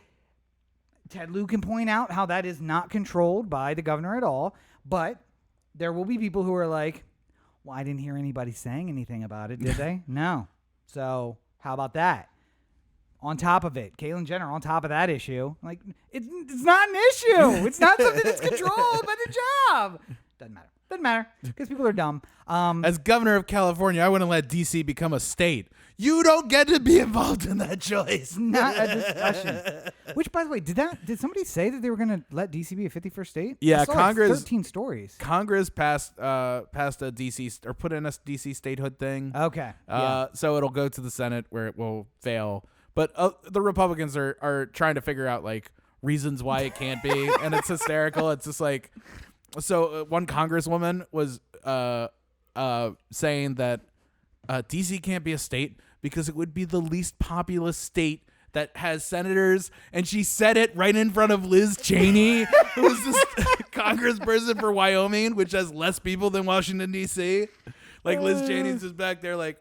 Ted Lieu can point out how that is not controlled by the governor at all, but there will be people who are like, well, I didn't hear anybody saying anything about it, did they? No. So how about that? On top of it, Caitlyn Jenner on top of that issue. Like, it's not an issue. It's not something that's controlled by the job. Doesn't matter because people are dumb. As governor of California, I wouldn't let D.C. become a state. You don't get to be involved in that choice. Not a discussion. Which, by the way, did somebody say that they were going to let D.C. be a 51st state? Yeah, I saw Congress. Like 13 stories. Congress passed a D.C. or put in a D.C. statehood thing. Okay. So it'll go to the Senate where it will fail. But the Republicans are trying to figure out like reasons why it can't be, and it's hysterical. It's just like, so one congresswoman was saying that D.C. can't be a state because it would be the least populous state that has senators, and she said it right in front of Liz Cheney, who was this congressperson for Wyoming, which has less people than Washington, D.C. Like Liz Cheney's just back there like,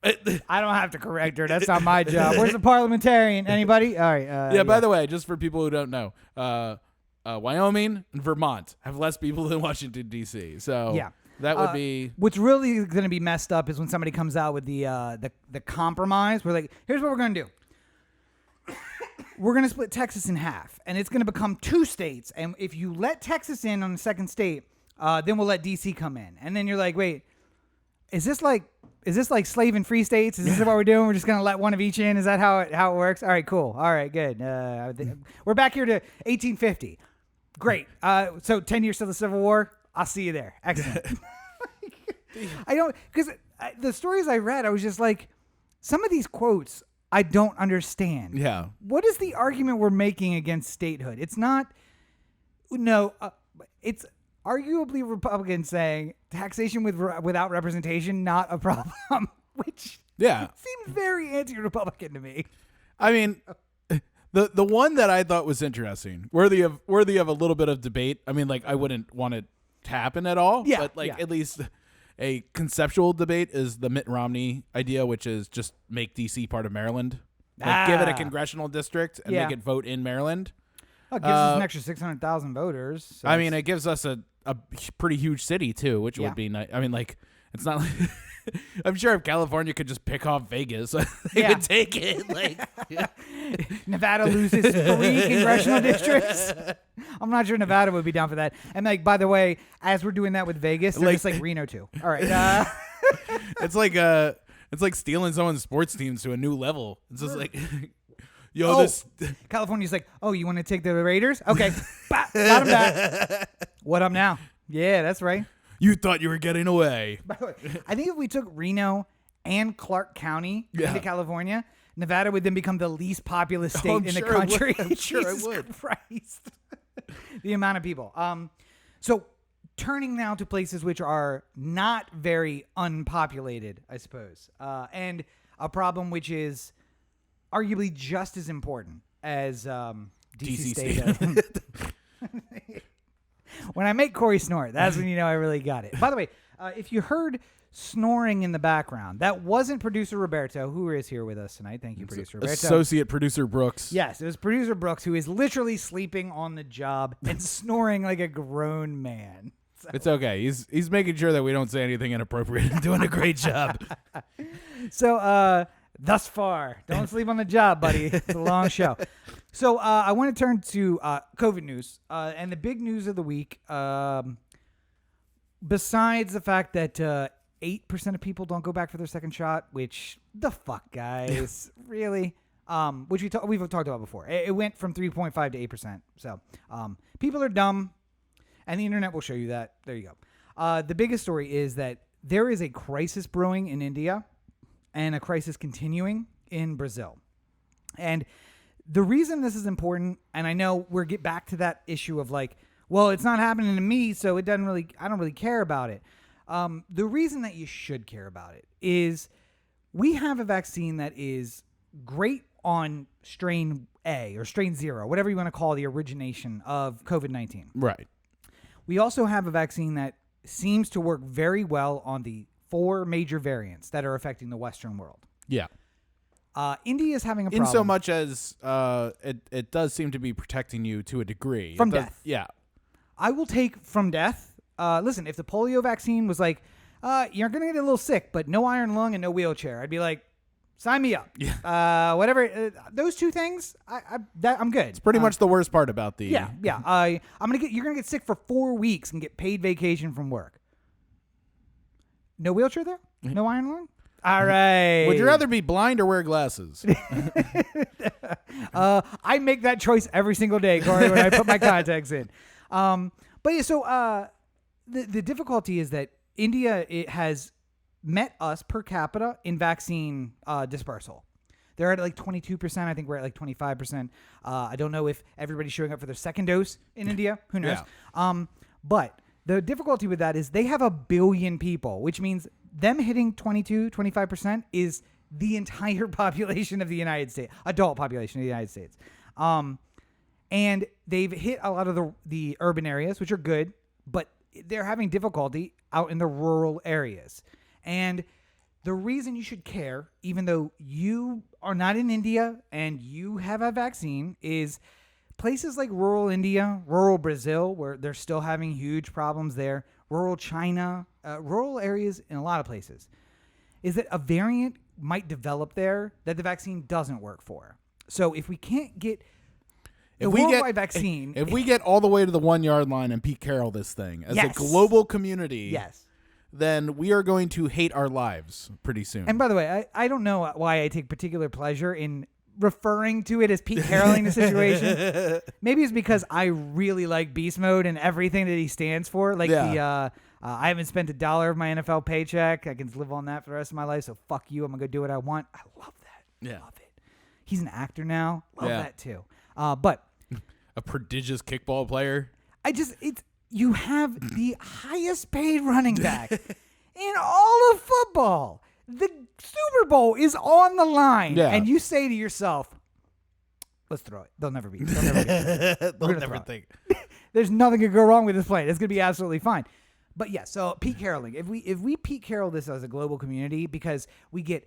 I don't have to correct her. That's not my job. Where's the parliamentarian? Anybody? All right. By the way, just for people who don't know, Wyoming and Vermont have less people than Washington, D.C. So that would be... What's really going to be messed up is when somebody comes out with the compromise. We're like, here's what we're going to do. We're going to split Texas in half, and it's going to become 2 states. And if you let Texas in on the second state, then we'll let D.C. come in. And then you're like, wait, is this like slave and free states? Is this what we're doing? We're just going to let one of each in? Is that how it works? All right, cool. All right, good. We're back here to 1850. Great. So 10 years till the Civil War. I'll see you there. Excellent. I don't, because the stories I read, I was just like, some of these quotes I don't understand. Yeah. What is the argument we're making against statehood? It's not, it's arguably Republicans saying taxation without representation, not a problem, which seems very anti-Republican to me. I mean, the one that I thought was interesting, worthy of a little bit of debate. I mean, like, I wouldn't want it to happen at all, but at least a conceptual debate is the Mitt Romney idea, which is just make D.C. part of Maryland. Like, give it a congressional district and make it vote in Maryland. Well, it gives us an extra 600,000 voters. So I mean, it gives us a pretty huge city, too, which would be nice. I mean, like, it's not like... I'm sure if California could just pick off Vegas, they would take it. Like, Nevada loses 3 congressional districts. I'm not sure Nevada would be down for that. And like, by the way, as we're doing that with Vegas, they're just like Reno too. All right. It's like stealing someone's sports teams to a new level. It's just like, this California's like, oh, you want to take the Raiders? Okay, got them back. What up now? Yeah, that's right. You thought you were getting away. By the way, I think if we took Reno and Clark County into California, Nevada would then become the least populous state in the country. I'm sure Jesus it would. Christ. The amount of people. So turning now to places which are not very unpopulated, I suppose, and a problem which is arguably just as important as DC state. When I make Corey snort, that's when you know I really got it. By the way, if you heard snoring in the background, that wasn't producer Roberto, who is here with us tonight. Thank you, producer Roberto. Associate producer Brooks. Yes, it was producer Brooks, who is literally sleeping on the job and snoring like a grown man. It's okay. He's making sure that we don't say anything inappropriate and doing a great job. So, thus far, don't sleep on the job, buddy. It's a long show. So, I want to turn to COVID news. And the big news of the week, besides the fact that 8% of people don't go back for their second shot, which the fuck, guys, really? Which we've talked about before. It went from 3.5 to 8%. So, people are dumb, and the internet will show you that. There you go. The biggest story is that there is a crisis brewing in India and a crisis continuing in Brazil. And the reason this is important, and I know we'll get back to that issue of like, well, it's not happening to me, so I don't really care about it. The reason that you should care about it is we have a vaccine that is great on strain A or strain 0, whatever you want to call the origination of COVID-19. Right. We also have a vaccine that seems to work very well on the 4 major variants that are affecting the Western world. Yeah. India is having a problem. In so much as it does seem to be protecting you to a degree. From death. Yeah. I will take from death. Listen, if the polio vaccine was like, you're going to get a little sick, but no iron lung and no wheelchair, I'd be like, sign me up. Yeah. Whatever. Those 2 things, I'm good. It's pretty much the worst part about the. Yeah. You're going to get sick for 4 weeks and get paid vacation from work. No wheelchair there? No iron lung? All right. Would you rather be blind or wear glasses? I make that choice every single day, Corey, when I put my contacts in. But yeah, so the difficulty is that India has met us per capita in vaccine dispersal. They're at like 22%. I think we're at like 25%. I don't know if everybody's showing up for their second dose in India. Who knows? Yeah. But the difficulty with that is they have 1 billion people, which means them hitting 25% is the entire population of the United States, adult population of the United States. And they've hit a lot of the urban areas, which are good, but they're having difficulty out in the rural areas. And the reason you should care, even though you are not in India and you have a vaccine, is places like rural India, rural Brazil, where they're still having huge problems there, rural China, rural areas in a lot of places, is that a variant might develop there that the vaccine doesn't work for. So if we can't get a worldwide vaccine... If we get all the way to the 1 yard line and Pete Carroll this thing as a global community... then we are going to hate our lives pretty soon. And by the way, I don't know why I take particular pleasure in referring to it as Pete Carrolling the situation. Maybe it's because I really like Beast Mode and everything that he stands for. Like I haven't spent $1 of my NFL paycheck. I can live on that for the rest of my life. So fuck you. I'm gonna go do what I want. I love that. Yeah, love it. He's an actor now. Love that too. But a prodigious kickball player. You have the highest paid running back in all of football. The Super Bowl is on the line. Yeah. And you say to yourself, let's throw it. They'll never beat it. They'll never think. There's nothing to go wrong with this play. It's going to be absolutely fine. But yeah, so Pete Carrolling. If we Pete Carroll this as a global community, because we get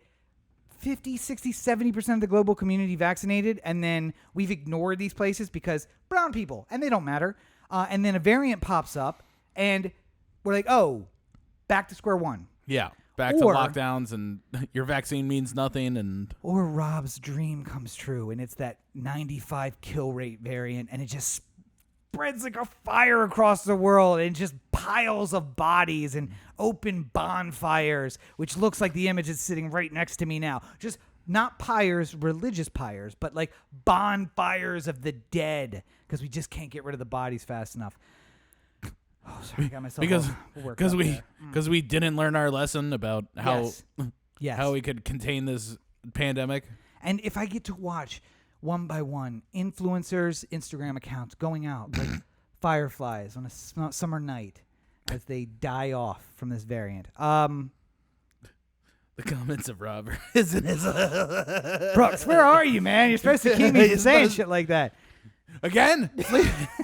50, 60, 70% of the global community vaccinated, and then we've ignored these places because brown people, and they don't matter. And then a variant pops up, and we're like, oh, back to square one. Yeah, back to lockdowns, and your vaccine means nothing. Or Rob's dream comes true, and it's that 95 kill rate variant, and it just spreads like a fire across the world, and just piles of bodies and open bonfires, which looks like the image is sitting right next to me now. Just not pyres, religious pyres, but like bonfires of the dead, because we just can't get rid of the bodies fast enough. Oh, sorry, I got myself because we didn't learn our lesson about how how we could contain this pandemic. And if I get to watch one by one influencers' Instagram accounts going out like fireflies on a summer night as they die off from this variant. The comments of Rob isn't it? Brooks, where are you, man? You're supposed to keep me from saying shit like that. Again?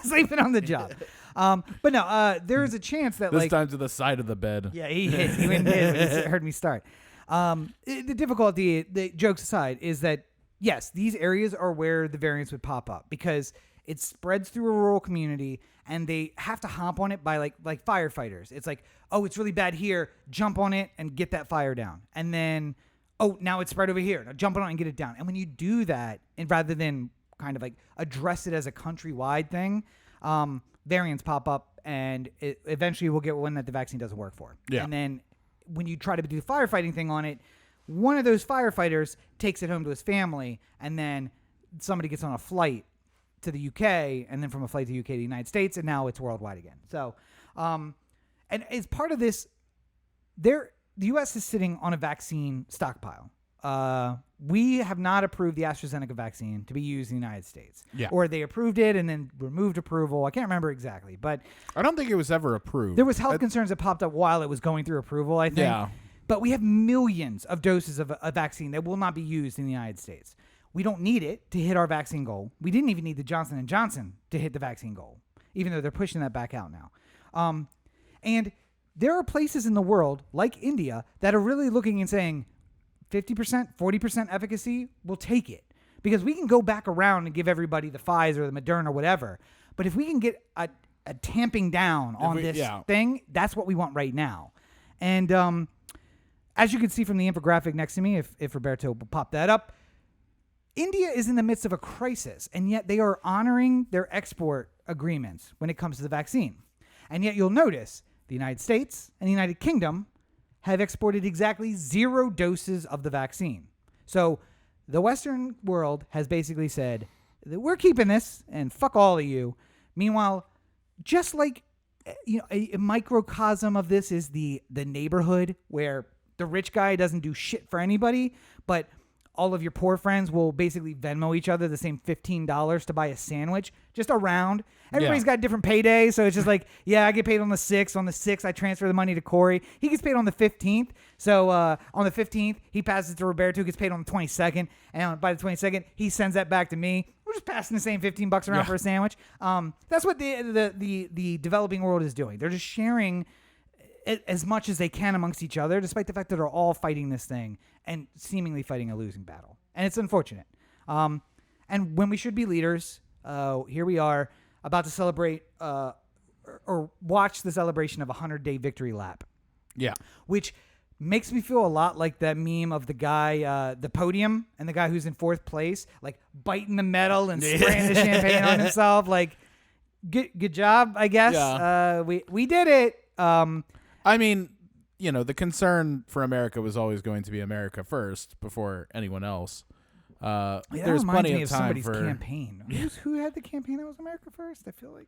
Sleeping on the job. But no, there is a chance that this time to the side of the bed. Yeah, he hit. He went in when he heard me start. The difficulty, the jokes aside, is that yes, these areas are where the variants would pop up, because it spreads through a rural community, and they have to hop on it by like firefighters. It's like, oh, it's really bad here. Jump on it and get that fire down. And then, oh, now it's spread over here. Now jump on it and get it down. And when you do that, and rather than kind of like address it as a countrywide thing, variants pop up, and it eventually will get one that the vaccine doesn't work for. Yeah. And then when you try to do the firefighting thing on it, one of those firefighters takes it home to his family, and then somebody gets on a flight to the UK, and then from a flight to the UK to the United States, and now it's worldwide again. So, and as part of this, the U.S. is sitting on a vaccine stockpile. We have not approved the AstraZeneca vaccine to be used in the United States. Yeah. Or they approved it and then removed approval. I can't remember exactly, but I don't think it was ever approved. there was health concerns that popped up while it was going through approval, I think. Yeah. But we have millions of doses of a vaccine that will not be used in the United States. We don't need it to hit our vaccine goal. We didn't even need the Johnson & Johnson to hit the vaccine goal, even though they're pushing that back out now. And there are places in the world, like India, that are really looking and saying 50%, 40% efficacy, we'll take it. Because we can go back around and give everybody the Pfizer, the Moderna, or whatever. But if we can get a tamping down on this thing, that's what we want right now. And as you can see from the infographic next to me, if Roberto will pop that up, India is in the midst of a crisis, and yet they are honoring their export agreements when it comes to the vaccine. And yet you'll notice the United States and the United Kingdom have exported exactly 0 doses of the vaccine. So the Western world has basically said that we're keeping this and fuck all of you. Meanwhile, just like a microcosm of this is the neighborhood where the rich guy doesn't do shit for anybody, but all of your poor friends will basically Venmo each other the same $15 to buy a sandwich just around. Everybody's got different paydays, so it's just like, yeah, I get paid on the 6th. On the 6th, I transfer the money to Corey. He gets paid on the 15th. So on the 15th, he passes it to Roberto, who gets paid on the 22nd. And by the 22nd, he sends that back to me. We're just passing the same $15 around for a sandwich. That's what the developing world is doing. They're just sharing as much as they can amongst each other, despite the fact that they're all fighting this thing and seemingly fighting a losing battle. And it's unfortunate. And when we should be leaders, here we are about to celebrate or watch the celebration of a 100-day victory lap. Yeah. Which makes me feel a lot like that meme of the guy, the podium, and the guy who's in 4th place, like biting the medal and spraying the champagne on himself. Like, good job, I guess. Yeah. We did it. I mean, the concern for America was always going to be America first before anyone else. There's plenty of time for campaign. Who had the campaign that was America first? I feel like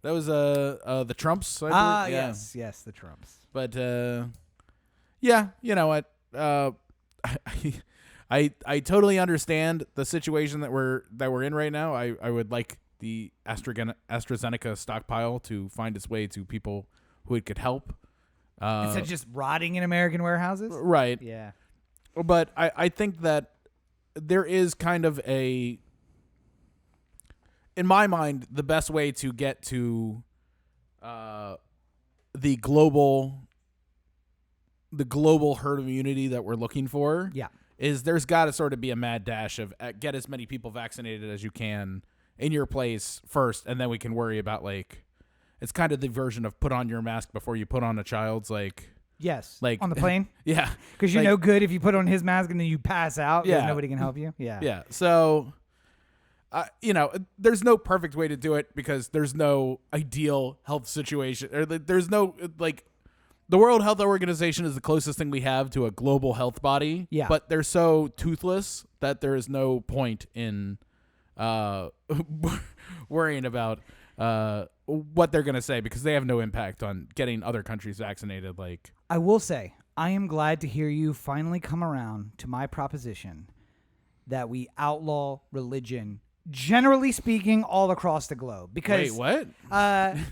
that was the Trumps. Yes, the Trumps. But yeah, you know what? I totally understand the situation that we're in right now. I would like the AstraZeneca stockpile to find its way to people who it could help. Instead of just rotting in American warehouses? Right. Yeah. But I think that there is kind of in my mind, the best way to get to the global herd immunity that we're looking for is there's got to sort of be a mad dash of get as many people vaccinated as you can in your place first, and then we can worry about it's kind of the version of put on your mask before you put on a child's Yes. On the plane? Yeah. Because you're no good if you put on his mask and then you pass out. Yeah. Nobody can help you. Yeah. Yeah. So, there's no perfect way to do it because there's no ideal health situation. Or there's no, the World Health Organization is the closest thing we have to a global health body. Yeah. But they're so toothless that there is no point in worrying about what they're going to say because they have no impact on getting other countries vaccinated. I will say, I am glad to hear you finally come around to my proposition that we outlaw religion, generally speaking, all across the globe. Because wait, what? I'm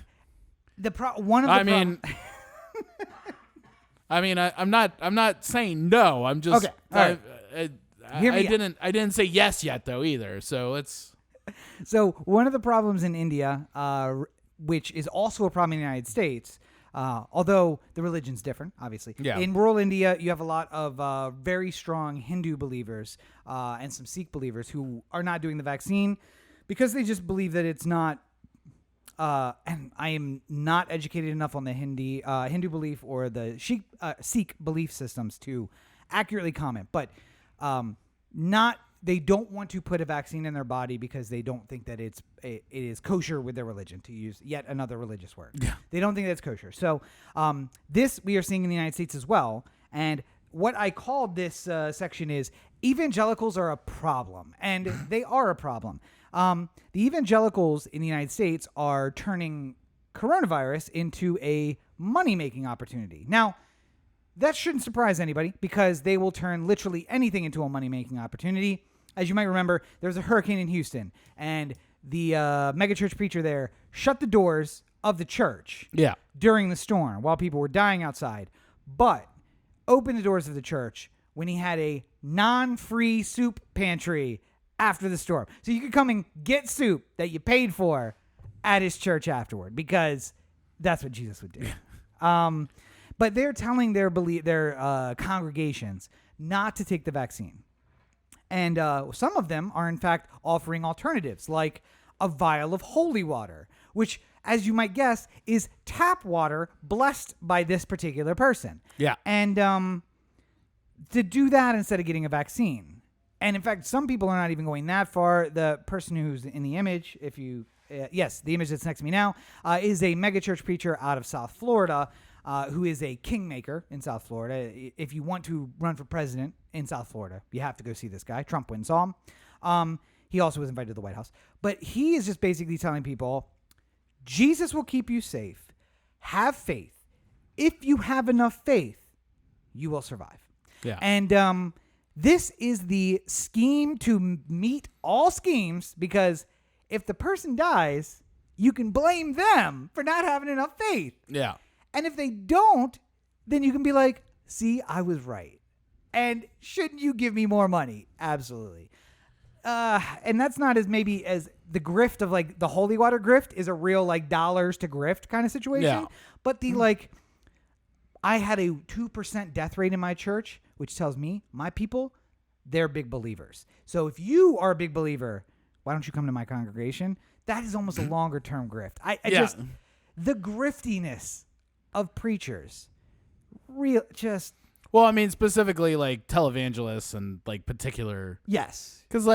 not saying no. I'm just okay. All right. I didn't say yes yet though either. So let's. So one of the problems in India, which is also a problem in the United States, although the religion's different, obviously. Yeah. In rural India, you have a lot of very strong Hindu believers and some Sikh believers who are not doing the vaccine because they just believe that it's not. And I am not educated enough on the Hindu belief or the Sikh belief systems to accurately comment, but they don't want to put a vaccine in their body because they don't think that it is kosher with their religion, to use yet another religious word. Yeah. They don't think that's kosher. So this we are seeing in the United States as well. And what I called this section is evangelicals are a problem, and they are a problem. The evangelicals in the United States are turning coronavirus into a money-making opportunity. Now, that shouldn't surprise anybody because they will turn literally anything into a money-making opportunity. As you might remember, there was a hurricane in Houston, and the megachurch preacher there shut the doors of the church during the storm while people were dying outside, but opened the doors of the church when he had a non-free soup pantry after the storm. So you could come and get soup that you paid for at his church afterward, because that's what Jesus would do. But they're telling their congregations not to take the vaccine. And some of them are, in fact, offering alternatives, like a vial of holy water, which, as you might guess, is tap water blessed by this particular person. Yeah. And to do that instead of getting a vaccine. And, in fact, some people are not even going that far. The person who's in the image, the image that's next to me now, is a megachurch preacher out of South Florida, who is a kingmaker in South Florida. If you want to run for president in South Florida, you have to go see this guy. Trump went and saw him. He also was invited to the White House. But he is just basically telling people, Jesus will keep you safe. Have faith. If you have enough faith, you will survive. Yeah. And this is the scheme to meet all schemes, because if the person dies, you can blame them for not having enough faith. Yeah. And if they don't, then you can be like, see, I was right. And shouldn't you give me more money? Absolutely. And that's not as maybe as the grift of like the holy water grift is a real like dollars to grift kind of situation. Yeah. But the I had a 2% death rate in my church, which tells me my people, they're big believers. So if you are a big believer, why don't you come to my congregation? That is almost a longer term grift. Just the griftiness of preachers, Well, I mean, specifically like televangelists and like particular. Yes. Because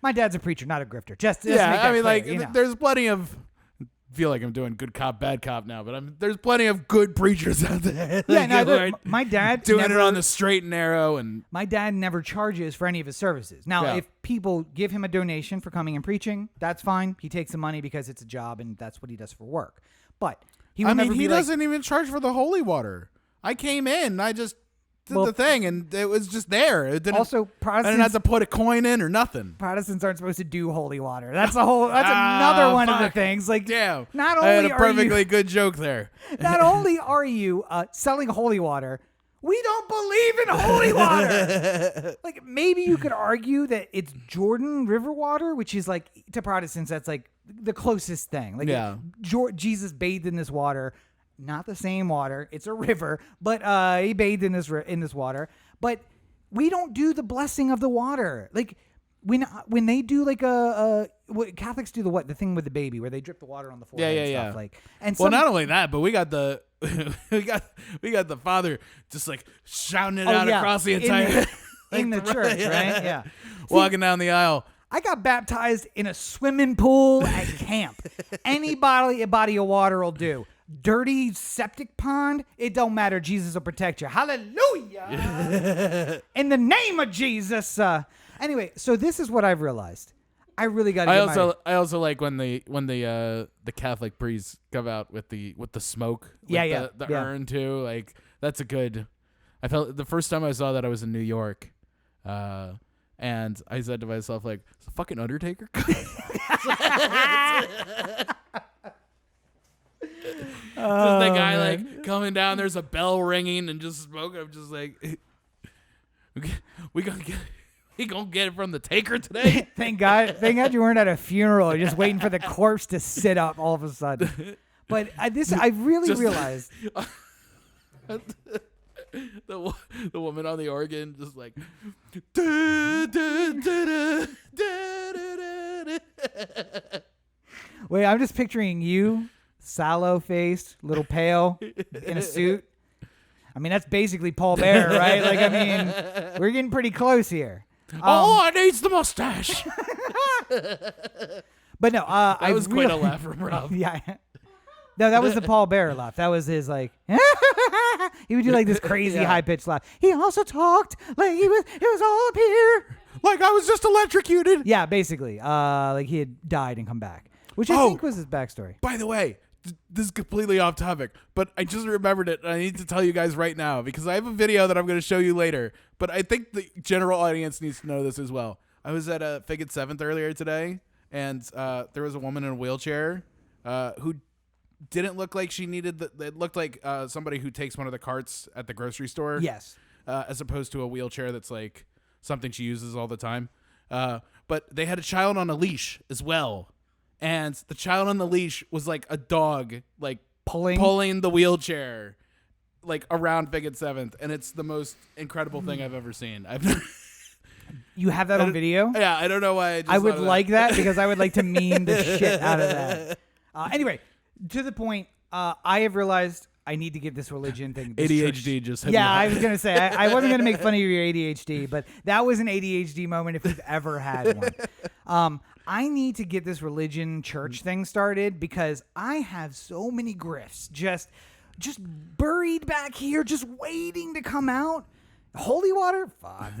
my dad's a preacher, not a grifter. Just yeah, make that I mean, clear, like there's plenty of. I feel like I'm doing good cop, bad cop now, but there's plenty of good preachers out there. My dad doing it on the straight and narrow, and my dad never charges for any of his services. Now, if people give him a donation for coming and preaching, that's fine. He takes the money because it's a job and that's what he does for work. But he doesn't even charge for the holy water. I came in, I just did the thing, and it was just there. It didn't. Also, Protestants, I didn't have to put a coin in or nothing. Protestants aren't supposed to do holy water. That's another one of the things. Like, damn, not only I had a perfectly good joke there. Not only are you selling holy water, we don't believe in holy water. Like, maybe you could argue that it's Jordan River water, which is like, to Protestants, that's like the closest thing. Like, Jesus bathed in this water. Not the same water. It's a river, but he bathed in this water. But we don't do the blessing of the water. Like when they do like what Catholics do the thing with the baby where they drip the water on the forehead and stuff. Like, and not only that, but we got the we got the father just like shouting it out across the entire in the church, right? Yeah, walking down the aisle. I got baptized in a swimming pool at camp. Any body of water will do. Dirty septic pond, it don't matter. Jesus will protect you. Hallelujah. In the name of Jesus. Anyway, so this is what I've realized. I really got to I also like when the Catholic priests come out with the smoke. The urn too. Like, that's a good. I felt the first time I saw that I was in New York. And I said to myself, like, is the fucking Undertaker? Just the guy like coming down, there's a bell ringing and just smoking. I'm just like, we gonna get it from the taker today. Thank God you weren't at a funeral. You're just waiting for the corpse to sit up all of a sudden. But I really realized. the woman on the organ just like. Wait, I'm just picturing you, sallow-faced, little pale, in a suit. I mean, that's basically Paul Bear, right? Like, I mean, we're getting pretty close here. All I need's the mustache. But no, that was quite a laugh from Rob. Yeah. No, that was the Paul Bear laugh. That was his like. He would do like this crazy high-pitched laugh. He also talked like it was all up here, like I was just electrocuted. Yeah, basically, like he had died and come back, which I think was his backstory. By the way, this is completely off topic, but I just remembered it, and I need to tell you guys right now because I have a video that I'm going to show you later. But I think the general audience needs to know this as well. I was at a Fig at 7th earlier today, and there was a woman in a wheelchair who didn't look like she needed it looked like somebody who takes one of the carts at the grocery store. Yes. As opposed to a wheelchair that's like something she uses all the time. But they had a child on a leash as well. And the child on the leash was like a dog, like pulling the wheelchair like around Fig at 7th. And it's the most incredible thing I've ever seen. You have that on video? Yeah, I don't know why. I would like that because I would like to meme the shit out of that. Anyway, to the point, I have realized I need to get this religion thing. This ADHD church. just hit Yeah, me. I was going to say, I wasn't going to make fun of your ADHD, but that was an ADHD moment if we've ever had one. I need to get this religion church thing started because I have so many grifts just buried back here, just waiting to come out. Holy water? Fuck.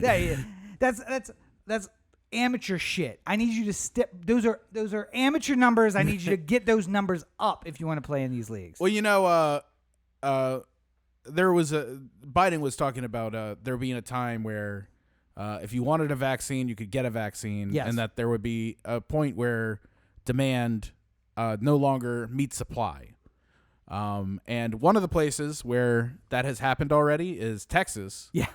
That's amateur shit. I need you to step. Those are amateur numbers. I need you to get those numbers up if you want to play in these leagues. Well, you know, there was Biden was talking about there being a time where if you wanted a vaccine, you could get a vaccine, yes. and that there would be a point where demand no longer meets supply. And one of the places where that has happened already is Texas. Yeah.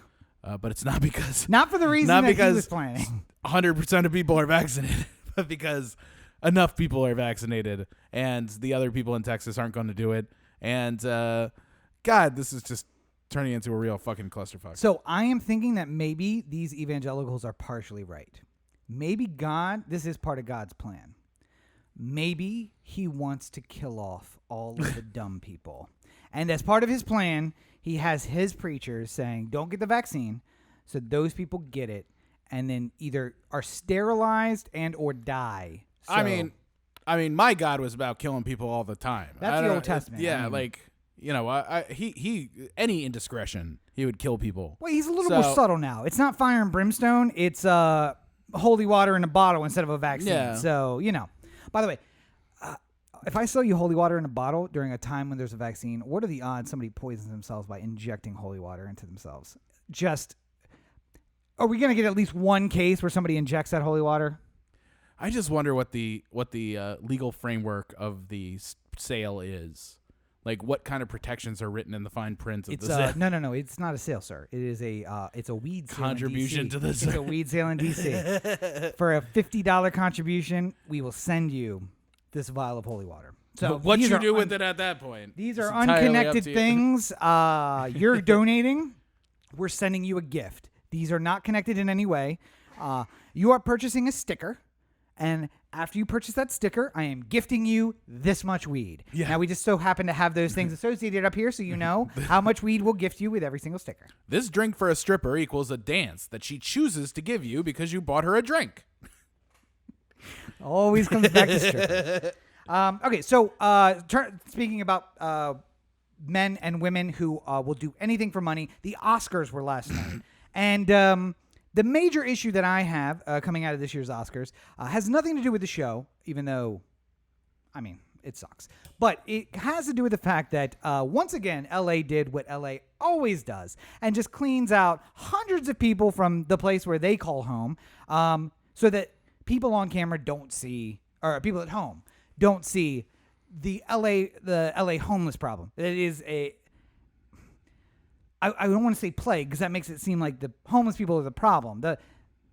But it's not because... Not for the reason that he was planning. 100% of people are vaccinated, but because enough people are vaccinated, and the other people in Texas aren't going to do it. And, God, this is just turning into a real fucking clusterfuck. So I am thinking that maybe these evangelicals are partially right. Maybe this is part of God's plan. Maybe he wants to kill off all of the dumb people. And as part of his plan, he has his preachers saying, don't get the vaccine, so those people get it, and then either are sterilized and or die. So, I mean, my God was about killing people all the time. That's the Old Testament. Yeah, like, you know, he any indiscretion, he would kill people. Well, he's a little more subtle now. It's not fire and brimstone. It's holy water in a bottle instead of a vaccine. Yeah. So, you know. By the way, if I sell you holy water in a bottle during a time when there's a vaccine, what are the odds somebody poisons themselves by injecting holy water into themselves? Are we going to get at least one case where somebody injects that holy water? I just wonder what the legal framework of the sale is. Like, what kind of protections are written in the fine print of the sale? No. It's not a sale, sir. It is it's a weed sale contribution in DC. to the It's a weed sale in DC. For a $50 contribution, we will send you this vial of holy water. So what you do with it at that point? These are unconnected things. You're donating. We're sending you a gift. These are not connected in any way. You are purchasing a sticker. And after you purchase that sticker, I am gifting you this much weed. Yeah. Now, we just so happen to have those things associated up here so you know how much weed we'll gift you with every single sticker. This drink for a stripper equals a dance that she chooses to give you because you bought her a drink. Always comes back to stripper. Okay, so speaking about men and women who will do anything for money, the Oscars were last night. And the major issue that I have coming out of this year's Oscars has nothing to do with the show, even though, I mean, it sucks. But it has to do with the fact that, once again, LA did what LA always does and just cleans out hundreds of people from the place where they call home so that people on camera don't see, or people at home don't see the LA homeless problem. It is I don't want to say plague because that makes it seem like the homeless people are the problem. The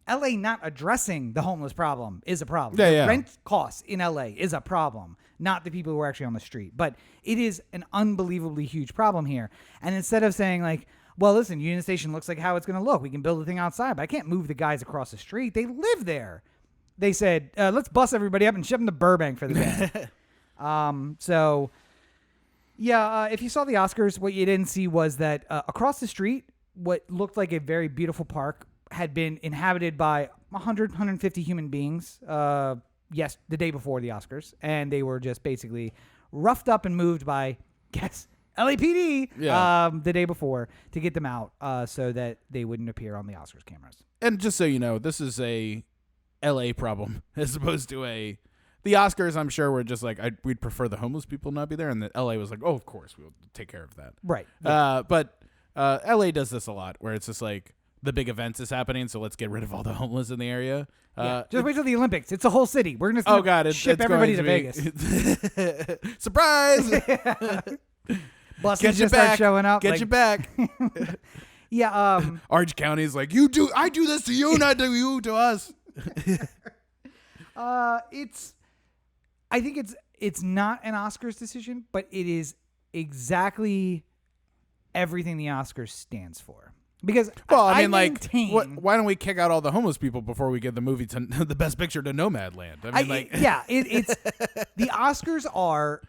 LA not addressing the homeless problem is a problem. Yeah. Rent costs in LA is a problem, not the people who are actually on the street. But it is an unbelievably huge problem here. And instead of saying like, well, listen, Union Station looks like how it's going to look. We can build a thing outside, but I can't move the guys across the street. They live there. They said, let's bus everybody up and ship them to Burbank for the day. So, yeah, if you saw the Oscars, what you didn't see was that across the street, what looked like a very beautiful park had been inhabited by 100, 150 human beings, yes, the day before the Oscars. And they were just basically roughed up and moved by, guess, LAPD the day before to get them out so that they wouldn't appear on the Oscars cameras. And just so you know, this is a LA problem as opposed to the Oscars. I'm sure were just like, we'd prefer the homeless people not be there. And the LA was like, oh, of course, we'll take care of that. Right. Yeah. But LA does this a lot where it's just like the big events is happening. So let's get rid of all the homeless in the area. Just wait till the Olympics. It's a whole city. We're gonna ship everybody to Vegas. Surprise! Buses just start showing up. Get you back. Yeah. Orange County's like, I do this to you, not to you to us. I think it's not an Oscars decision, but it is exactly everything the Oscars stands for. Because why don't we kick out all the homeless people before we give the movie to the Best Picture to Nomadland? It's the Oscars are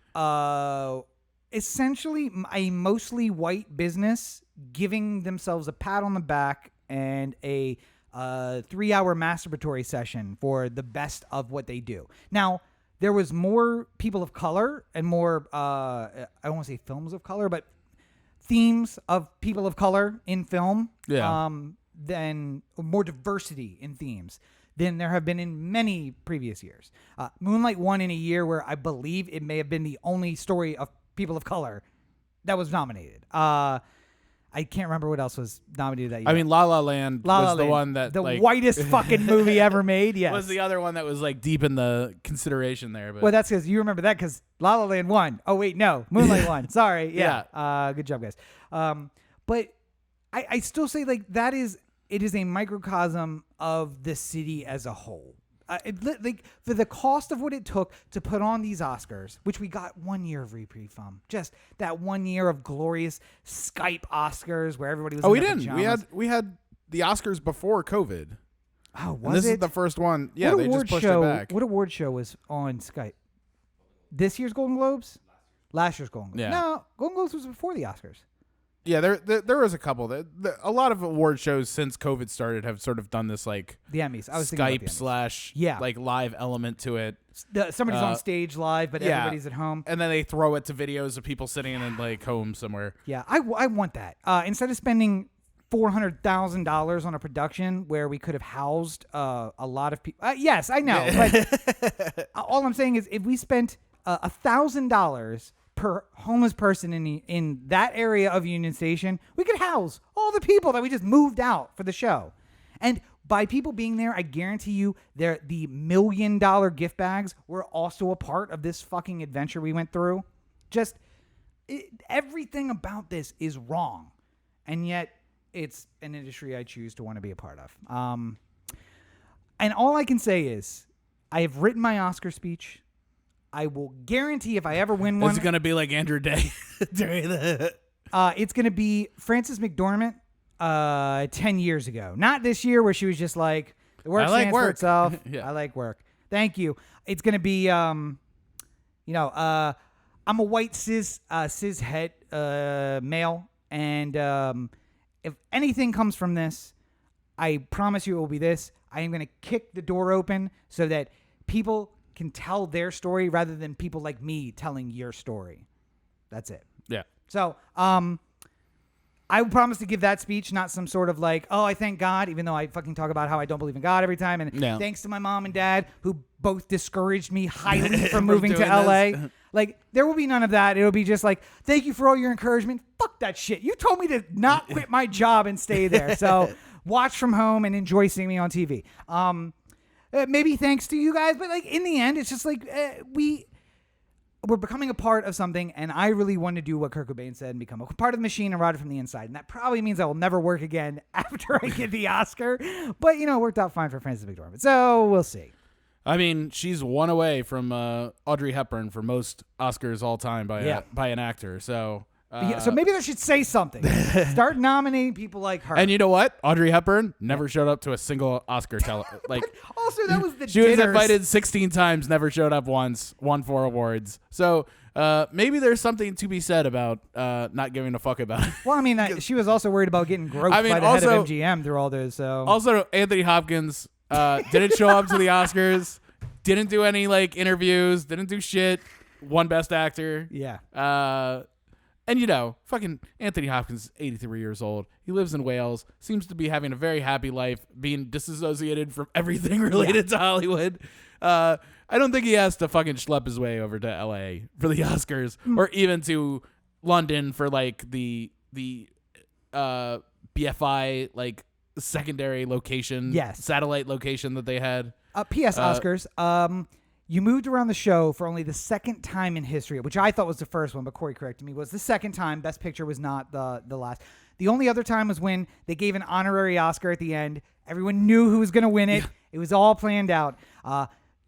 essentially a mostly white business giving themselves a pat on the back and a 3-hour masturbatory session for the best of what they do. Now, there was more people of color and more I don't want to say films of color, but themes of people of color in film, than more diversity in themes than there have been in many previous years. Moonlight won in a year where I believe it may have been the only story of people of color that was nominated. I can't remember what else was nominated that year. I mean, La La Land was the one that... The whitest fucking movie ever made, yes. Was the other one that was like deep in the consideration there. But. Well, that's because you remember that because La La Land won. Oh, wait, no. Moonlight won. Sorry. Yeah. Good job, guys. But I still say like it is a microcosm of the city as a whole. For the cost of what it took to put on these Oscars, which we got 1 year of reprieve from, just that 1 year of glorious Skype Oscars where everybody was. Oh, we didn't. Pajamas. We had the Oscars before COVID. Oh, was and this it? is the first one. Yeah, they just pushed it back. What award show was on Skype? This year's Golden Globes? Last year's Golden Globes. Yeah. No, Golden Globes was before the Oscars. Yeah, there was a couple. A lot of award shows since COVID started have sort of done this like the Emmys. I was Skype / like live element to it. Somebody's on stage live, but everybody's at home, and then they throw it to videos of people sitting in like home somewhere. Yeah, I want that instead of spending $400,000 on a production where we could have housed a lot of people. Yes, I know, but all I'm saying is if we spent $1,000 per homeless person in that area of Union Station, we could house all the people that we just moved out for the show. And by people being there, I guarantee you the $1 million gift bags were also a part of this fucking adventure we went through. Just everything about this is wrong. And yet it's an industry I choose to want to be a part of. And all I can say is I have written my Oscar speech. I will guarantee if I ever win one... Is it going to be like Andrew Day during the... It's going to be Frances McDormand 10 years ago. Not this year where she was just like, the work stands for itself. I like work. Thank you. It's going to be, I'm a white cis het male. And if anything comes from this, I promise you it will be this. I am going to kick the door open so that people can tell their story rather than people like me telling your story. That's it. Yeah. So, I promise to give that speech, not some sort of like, oh, I thank God, even though I fucking talk about how I don't believe in God every time. And thanks to my mom and dad who both discouraged me highly from moving to LA. Like, there will be none of that. It'll be just like, thank you for all your encouragement. Fuck that shit. You told me to not quit my job and stay there. So watch from home and enjoy seeing me on TV. Maybe thanks to you guys, but like in the end, it's just like we're becoming a part of something, and I really want to do what Kurt Cobain said and become a part of the machine and rot it from the inside. And that probably means I will never work again after I get the Oscar. But it worked out fine for Frances McDormand, so we'll see. I mean, she's one away from Audrey Hepburn for most Oscars all time by an actor. So So maybe they should say something. Start nominating people like her. And you know what? Audrey Hepburn never showed up to a single Oscar. Also, that was the she was invited 16 times, never showed up once, won 4 awards. So maybe there's something to be said about not giving a fuck about it. Well, I mean, she was also worried about getting groped by the head of MGM through all this. So also, Anthony Hopkins didn't show up to the Oscars, didn't do any interviews, didn't do shit. Won Best Actor. Yeah. And fucking Anthony Hopkins is 83 years old. He lives in Wales. Seems to be having a very happy life, being disassociated from everything related to Hollywood. I don't think he has to fucking schlep his way over to LA for the Oscars or even to London for the BFI secondary location, satellite location that they had. P.S. Oscars. You moved around the show for only the second time in history, which I thought was the first one, but Corey corrected me, was the second time. Best Picture was not the last. The only other time was when they gave an honorary Oscar at the end. Everyone knew who was going to win it. It was all planned out.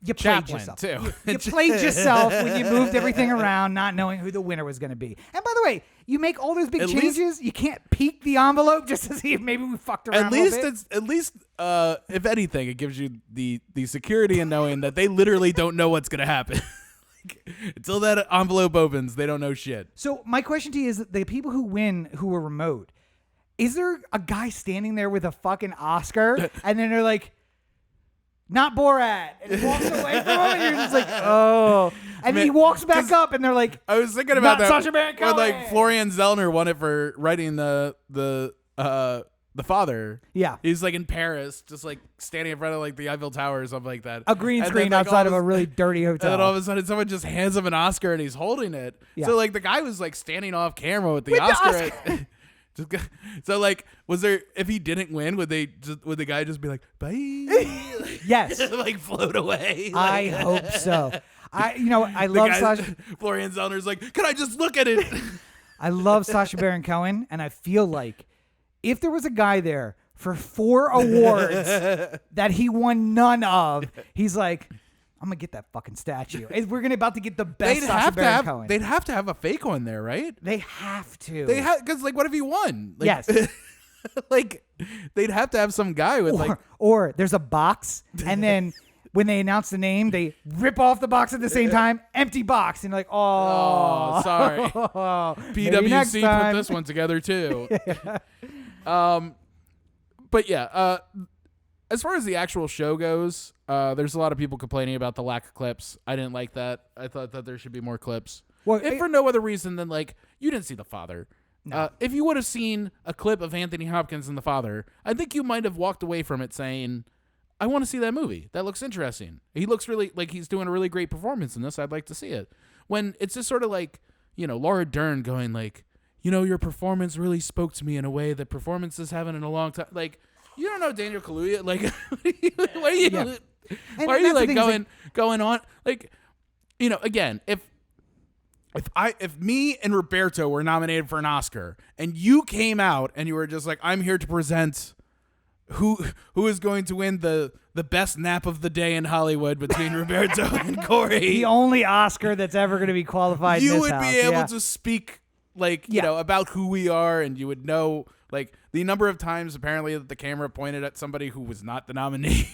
You played yourself. Too. You played yourself when you moved everything around, not knowing who the winner was going to be. And by the way, you make all those big changes. You can't peek the envelope just to see if maybe we fucked around. At least, if anything, it gives you the security in knowing that they literally don't know what's going to happen. Until that envelope opens, they don't know shit. So my question to you is: the people who win, who are remote, is there a guy standing there with a fucking Oscar, and then they're like, not Borat, and he walks away from him, and you're just like, oh. And then he walks back up, and they're like, I was thinking about that. Sacha Baron Cohen. When Florian Zellner won it for writing the father. Yeah, he's in Paris, just standing in front of the Eiffel Tower or something like that. A green screen outside of a really dirty hotel. And then all of a sudden, someone just hands him an Oscar, and he's holding it. Yeah. So the guy was standing off camera with the Oscar. So was there, if he didn't win, would the guy just be like, bye? Yes. Float away? I hope so. I love Sacha. Florian Zellner's like, can I just look at it? I love Sacha Baron Cohen, and I feel like if there was a guy there for 4 awards that he won none of, he's like, I'm gonna get that fucking statue. We're about to get the best Sacha Baron Cohen. They'd have to have a fake one there, right? They have to. They have, because what if he won? Yes. They'd have to have some guy with or there's a box, and then when they announce the name, they rip off the box at the same time, empty box, and you're like, oh sorry. PwC put this one together too. But yeah, as far as the actual show goes, there's a lot of people complaining about the lack of clips. I didn't like that. I thought that there should be more clips. Well, if for no other reason than you didn't see The Father. No. If you would have seen a clip of Anthony Hopkins in The Father, I think you might have walked away from it saying, I want to see that movie. That looks interesting. He looks really he's doing a really great performance in this. I'd like to see it. When it's just sort of Laura Dern going your performance really spoke to me in a way that performances haven't in a long time. You don't know Daniel Kaluuya. Why are you going on? Again, if me and Roberto were nominated for an Oscar and you came out and you were just I'm here to present who is going to win the best nap of the day in Hollywood between Roberto and Corey, the only Oscar that's ever going to be qualified. You in this would house. be able to speak about who we are, and you would know the number of times apparently that the camera pointed at somebody who was not the nominee.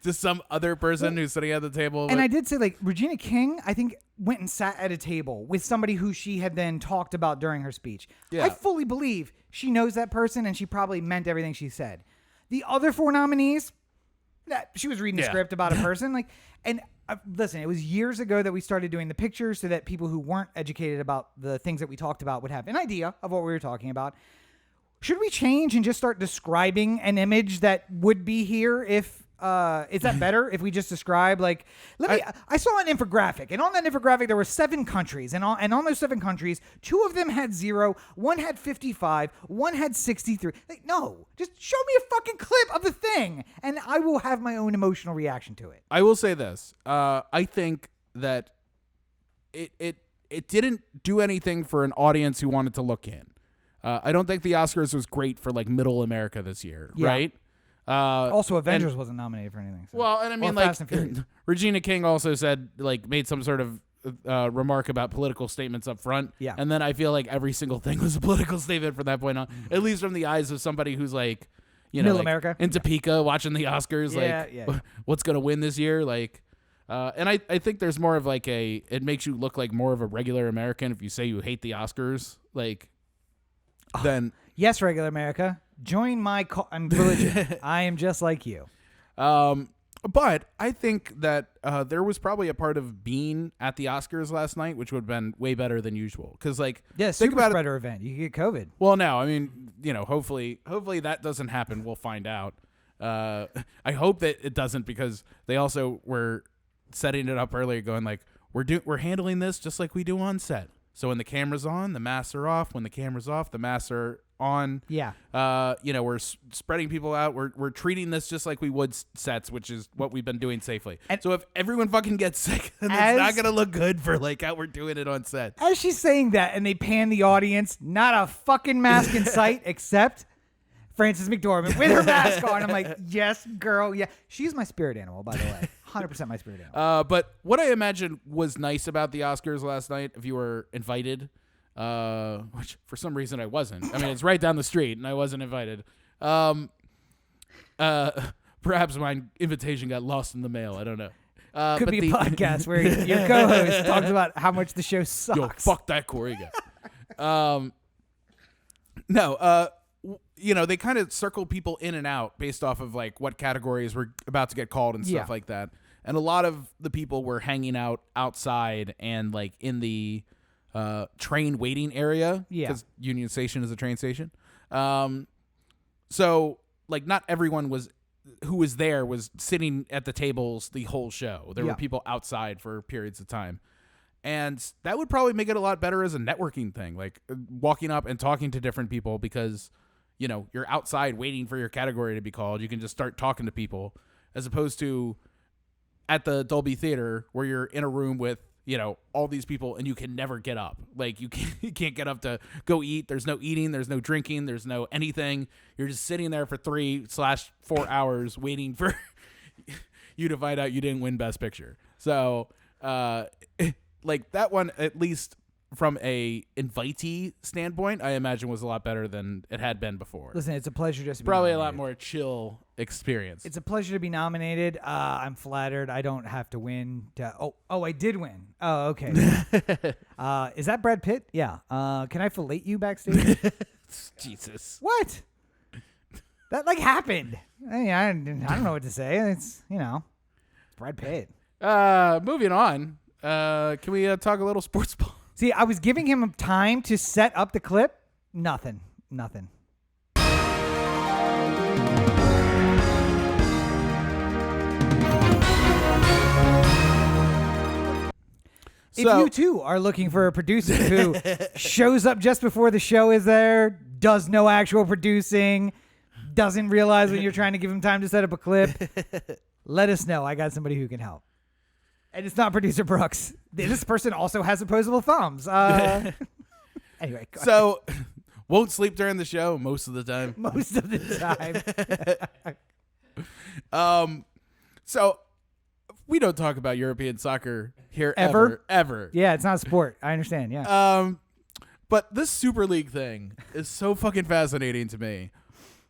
To some other person who's sitting at the table. And I did say, Regina King, I think, went and sat at a table with somebody who she had then talked about during her speech. Yeah. I fully believe she knows that person, and she probably meant everything she said. The other 4 nominees, she was reading a script about a person. Listen, it was years ago that we started doing the pictures so that people who weren't educated about the things that we talked about would have an idea of what we were talking about. Should we change and just start describing an image that would be here if... is that better if we just describe I saw an infographic, and on that infographic there were 7 countries, and on those 7 countries, 2 of them had 0, 1 had 55, 1 had 63. No, just show me a fucking clip of the thing, and I will have my own emotional reaction to it. I will say this: I think that it didn't do anything for an audience who wanted to look in. I don't think the Oscars was great for middle America this year, right? Also, Avengers wasn't nominated for anything. So. Well, and I mean, Regina King also said, made some sort of remark about political statements up front. Yeah. And then I feel like every single thing was a political statement from that point on, at least from the eyes of somebody who's like, Middle like America. in Topeka watching the Oscars, Yeah, what's going to win this year? Like, and I think there's more of like it makes you look like more of a regular American if you say you hate the Oscars, like, then. Yes, regular America. Join my religion. I am just like you. But I think that there was probably a part of being at the Oscars last night, which would have been way better than usual. Because, like, super spreader event. You could get COVID. Well, no, I mean, hopefully that doesn't happen. We'll find out. I hope that it doesn't, because they also were setting it up earlier, going like, we're handling this just like we do on set. So when the camera's on, the masks are off. When the camera's off, the masks are on. Yeah. We're spreading people out. We're treating this just like we would sets, which is what we've been doing safely. And so if everyone fucking gets sick, then it's not gonna look good for like how we're doing it on set. As she's saying that, and they pan the audience, not a fucking mask in sight, except Frances McDormand with her mask on. I'm like, yes, girl, yeah. She's my spirit animal, by the way. 100% my spirit animal. But what I imagine was nice about the Oscars last night, if you were invited, which for some reason I wasn't. I mean, it's right down the street, and I wasn't invited. Perhaps my invitation got lost in the mail. I don't know. Could be a podcast where your co-host talks about how much the show sucks. Yo, fuck that Corey guy. No, they kind of circle people in and out based off of like what categories were about to get called and stuff like that. And a lot of the people were hanging out outside and like in the train waiting area. Yeah. Because Union Station is a train station. So like not everyone who was there was sitting at the tables the whole show. There were people outside for periods of time. And that would probably make it a lot better as a networking thing, like walking up and talking to different people, because you're outside waiting for your category to be called. You can just start talking to people, as opposed to at the Dolby Theater where you're in a room with, all these people and you can never get up. Like you can't get up to go eat. There's no eating. There's no drinking. There's no anything. You're just sitting there for 3/4 hours waiting for you to find out you didn't win Best Picture. So, like that one, at least from a invitee standpoint, I imagine was a lot better than it had been before. Listen, it's a pleasure just to be probably nominated. A lot more chill experience. It's a pleasure to be nominated. I'm flattered. I don't have to win. I did win. Oh, okay. Is that Brad Pitt? Yeah. Can I fillet you backstage? Jesus. What? That like happened. I don't know what to say. It's Brad Pitt. Moving on. Can we talk a little sports ball? See, I was giving him time to set up the clip. Nothing. If you too are looking for a producer who shows up just before the show is there, does no actual producing, doesn't realize when you're trying to give him time to set up a clip, let us know. I got somebody who can help. And it's not producer Brooks. This person also has opposable thumbs. Anyway. So, won't sleep during the show most of the time. Most of the time. So, we don't talk about European soccer here ever. Yeah, it's not a sport. I understand, yeah. But this Super League thing is so fucking fascinating to me.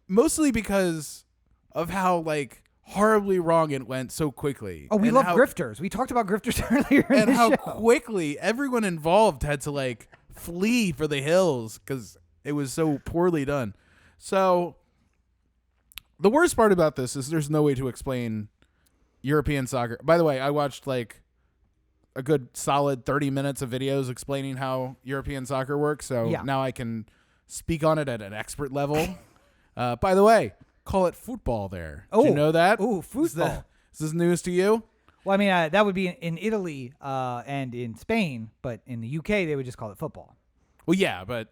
Mostly because of how, like, horribly wrong it went so quickly. Oh, we love grifters. We talked about grifters earlier in and the how show. Quickly everyone involved had to like flee for the hills because it was so poorly done. So the worst part about this is there's no way to explain European soccer. By the way, I watched like a good solid 30 minutes of videos explaining how European soccer works. So now I can speak on it at an expert level. By the way, call it football there. Did you know that? Oh, football. Is this news to you? Well, I mean, that would be in Italy and in Spain, but in the UK, they would just call it football. Well, yeah, but,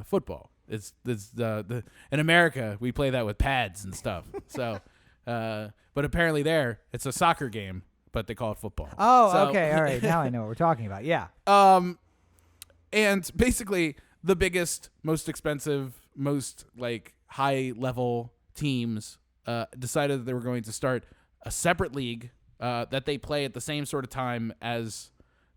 football. It's in America, we play that with pads and stuff. So, but apparently there, it's a soccer game, but they call it football. Oh, okay. All right. Now I know what we're talking about. Yeah. And basically, the biggest, most expensive, most, like, high-level teams decided that they were going to start a separate league that they play at the same sort of time as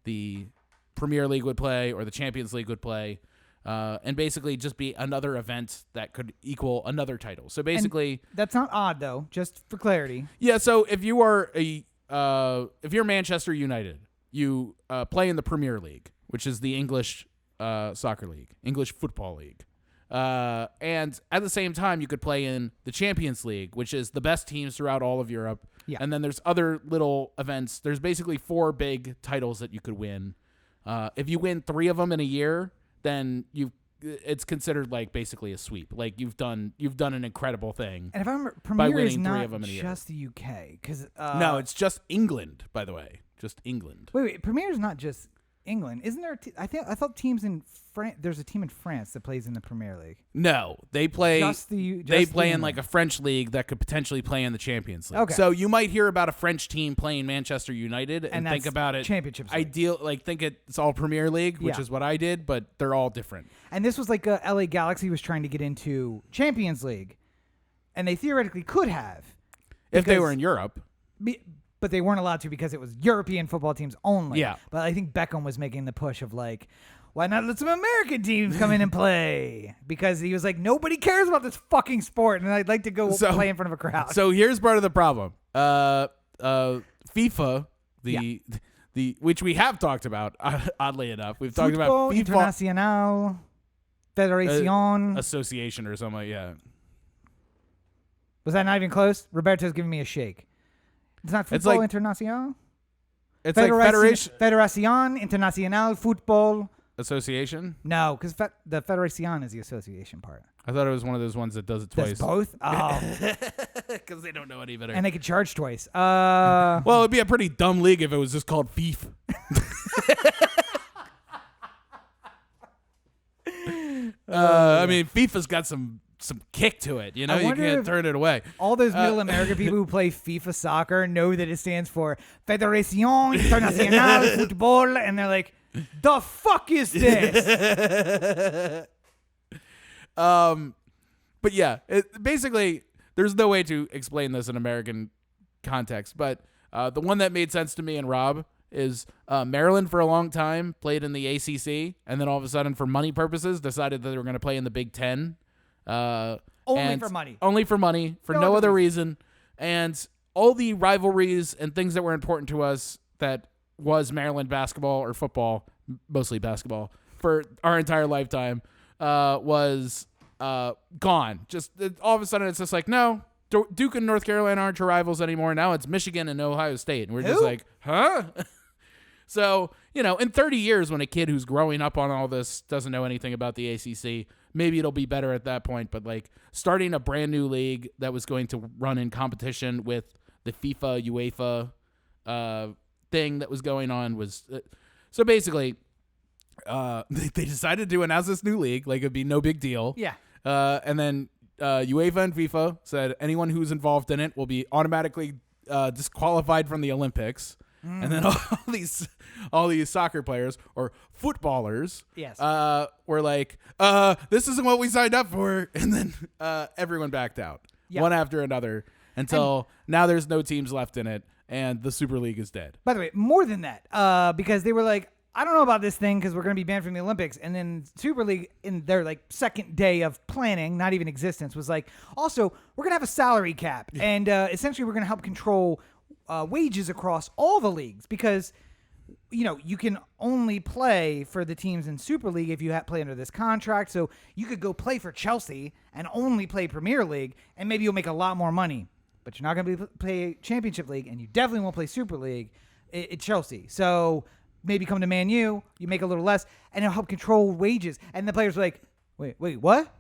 the Premier League would play or the Champions League would play, and basically just be another event that could equal another title. So basically, and that's not odd though. Just for clarity. Yeah. So if you are if you're Manchester United, you play in the Premier League, which is the English soccer league, English football league. And at the same time, you could play in the Champions League, which is the best teams throughout all of Europe. Yeah. And then there's other little events. There's basically 4 big titles that you could win. If you win 3 of them in a year, then it's considered like basically a sweep. Like you've done an incredible thing. And if I remember, by Premier winning is 3 not of them in a year. just the UK, because No, it's just England, by the way. Just England. Wait, Premier is not just England, isn't there? I thought teams in France. There's a team in France that plays in the Premier League. No, they play. They play in like a French league that could potentially play in the Champions League. Okay. So you might hear about a French team playing Manchester United and think about it Championships. Think it's all Premier League, which is what I did, but they're all different. And this was like LA Galaxy was trying to get into Champions League, and they theoretically could have if they were in Europe. But they weren't allowed to because it was European football teams only. Yeah. But I think Beckham was making the push of like, why not let some American teams come in and play? Because he was like, nobody cares about this fucking sport, and I'd like to go play in front of a crowd. So here's part of the problem. FIFA, the which we have talked about, oddly enough. We've talked about FIFA Internacional Federación Association or something like that. Was that not even close? Roberto's giving me a shake. It's not Football Internacional? It's like Federation. Federación Internacional Football Association? No, because the Federación is the association part. I thought it was one of those ones that does it twice. Does both? Oh. Because they don't know any better. And they could charge twice. Well, it'd be a pretty dumb league if it was just called FIFA. I mean, FIFA's got some kick to it, you know. You can't turn it away. All those Middle American people who play FIFA soccer know that it stands for Federación Internacional Football, and they're like, "The fuck is this?" But yeah, basically, there's no way to explain this in American context. But the one that made sense to me and Rob is Maryland for a long time played in the ACC, and then all of a sudden, for money purposes, decided that they were going to play in the Big Ten. Only for money. Only for money, for no other reason. And all the rivalries and things that were important to us that was Maryland basketball or football, mostly basketball, for our entire lifetime was gone. Just all of a sudden, it's just like, no, Duke and North Carolina aren't your rivals anymore. Now it's Michigan and Ohio State. And we're just like, huh? So, in 30 years, when a kid who's growing up on all this doesn't know anything about the ACC, maybe it'll be better at that point. But like starting a brand new league that was going to run in competition with the FIFA, UEFA thing that was going on was so basically they decided to announce this new league like it'd be no big deal. Yeah. And then UEFA and FIFA said anyone who's involved in it will be automatically disqualified from the Olympics. And then all these soccer players or footballers were like, this isn't what we signed up for. And then everyone backed out one after another until now there's no teams left in it and the Super League is dead. By the way, more than that, because they were like, I don't know about this thing because we're going to be banned from the Olympics. And then Super League in their like second day of planning, not even existence, was like, also, we're going to have a salary cap. And essentially we're going to help control wages across all the leagues because, you can only play for the teams in Super League if you play under this contract. So you could go play for Chelsea and only play Premier League, and maybe you'll make a lot more money. But you're not going to play Championship League, and you definitely won't play Super League at Chelsea. So maybe come to Man U, you make a little less, and it'll help control wages. And the players are like, wait, what?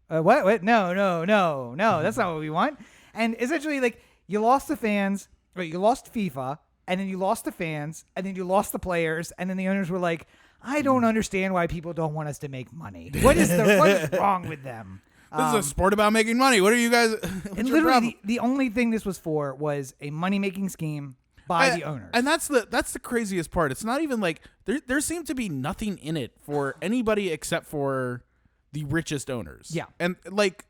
What? No, that's not what we want. And essentially, like, you lost the fans. Right, you lost FIFA, and then you lost the fans, and then you lost the players, and then the owners were like, I don't understand why people don't want us to make money. What is wrong with them? This is a sport about making money. What are you guys? And literally, the only thing this was for was a money-making scheme by the owners. And that's the craziest part. It's not even like there seemed to be nothing in it for anybody except for the richest owners. Yeah, and like,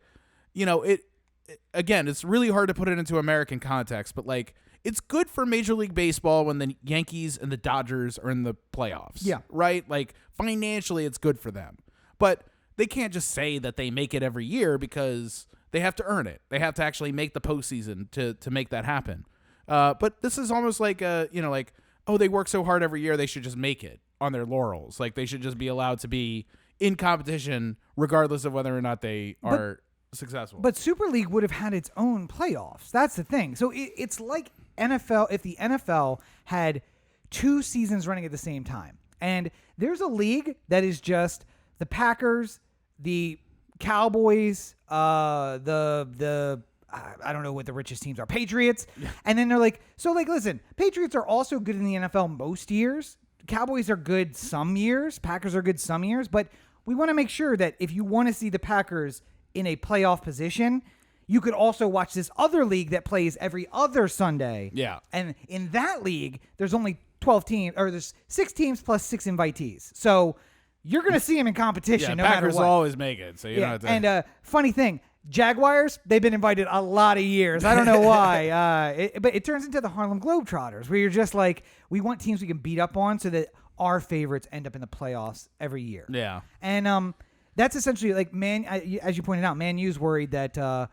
again, it's really hard to put it into American context, but like, it's good for Major League Baseball when the Yankees and the Dodgers are in the playoffs. Yeah. Right? Like, financially, it's good for them. But they can't just say that they make it every year because they have to earn it. They have to actually make the postseason to make that happen. But this is almost like, they work so hard every year, they should just make it on their laurels. Like, they should just be allowed to be in competition regardless of whether or not they are successful. But Super League would have had its own playoffs. That's the thing. So it's like NFL, if the NFL had 2 seasons running at the same time. And there's a league that is just the Packers, the Cowboys, I don't know what the richest teams are, Patriots. And then they're like, listen, Patriots are also good in the NFL most years. Cowboys are good some years. Packers are good some years. But we want to make sure that if you want to see the Packers in a playoff position, you could also watch this other league that plays every other Sunday. Yeah. And in that league, there's only 12 teams, or there's 6 teams plus 6 invitees. So you're going to see them in competition no Packers matter what. always make it. So you don't have to. And funny thing, Jaguars, they've been invited a lot of years. I don't know why. But it turns into the Harlem Globetrotters, where you're just like, we want teams we can beat up on so that our favorites end up in the playoffs every year. Yeah. And that's essentially like, as you pointed out, Man U's worried that,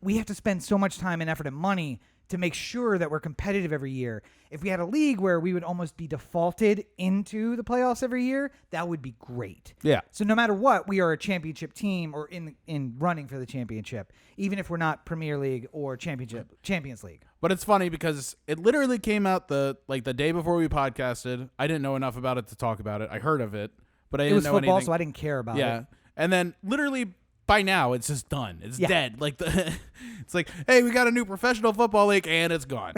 we have to spend so much time and effort and money to make sure that we're competitive every year. If we had a league where we would almost be defaulted into the playoffs every year, that would be great. Yeah. So no matter what, we are a championship team or in running for the championship, even if we're not Premier League or Champions League. But it's funny because it literally came out the day before we podcasted. I didn't know enough about it to talk about it. I heard of it, but I didn't know anything. It was football, so I didn't care about it. Yeah. And then literally by now it's just done. It's dead. Like it's like, hey, we got a new professional football league and it's gone.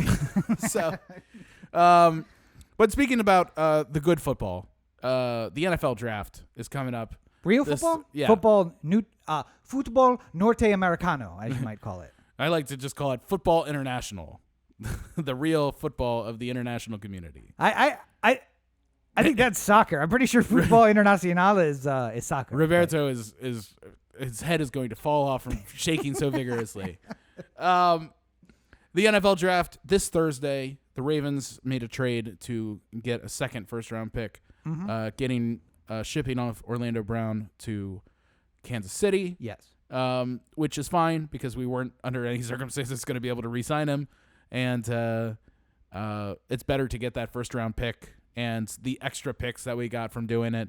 So but speaking about the good football, the NFL draft is coming up. Real football? Yeah. Football norteamericano, as you might call it. I like to just call it football international. The real football of the international community. I think that's soccer. I'm pretty sure football internacional is soccer. Roberto is his head is going to fall off from shaking so vigorously. The NFL draft this Thursday. The Ravens made a trade to get a second first-round pick, shipping off Orlando Brown to Kansas City. Yes. Which is fine because we weren't under any circumstances going to be able to re-sign him. And it's better to get that first-round pick. And the extra picks that we got from doing it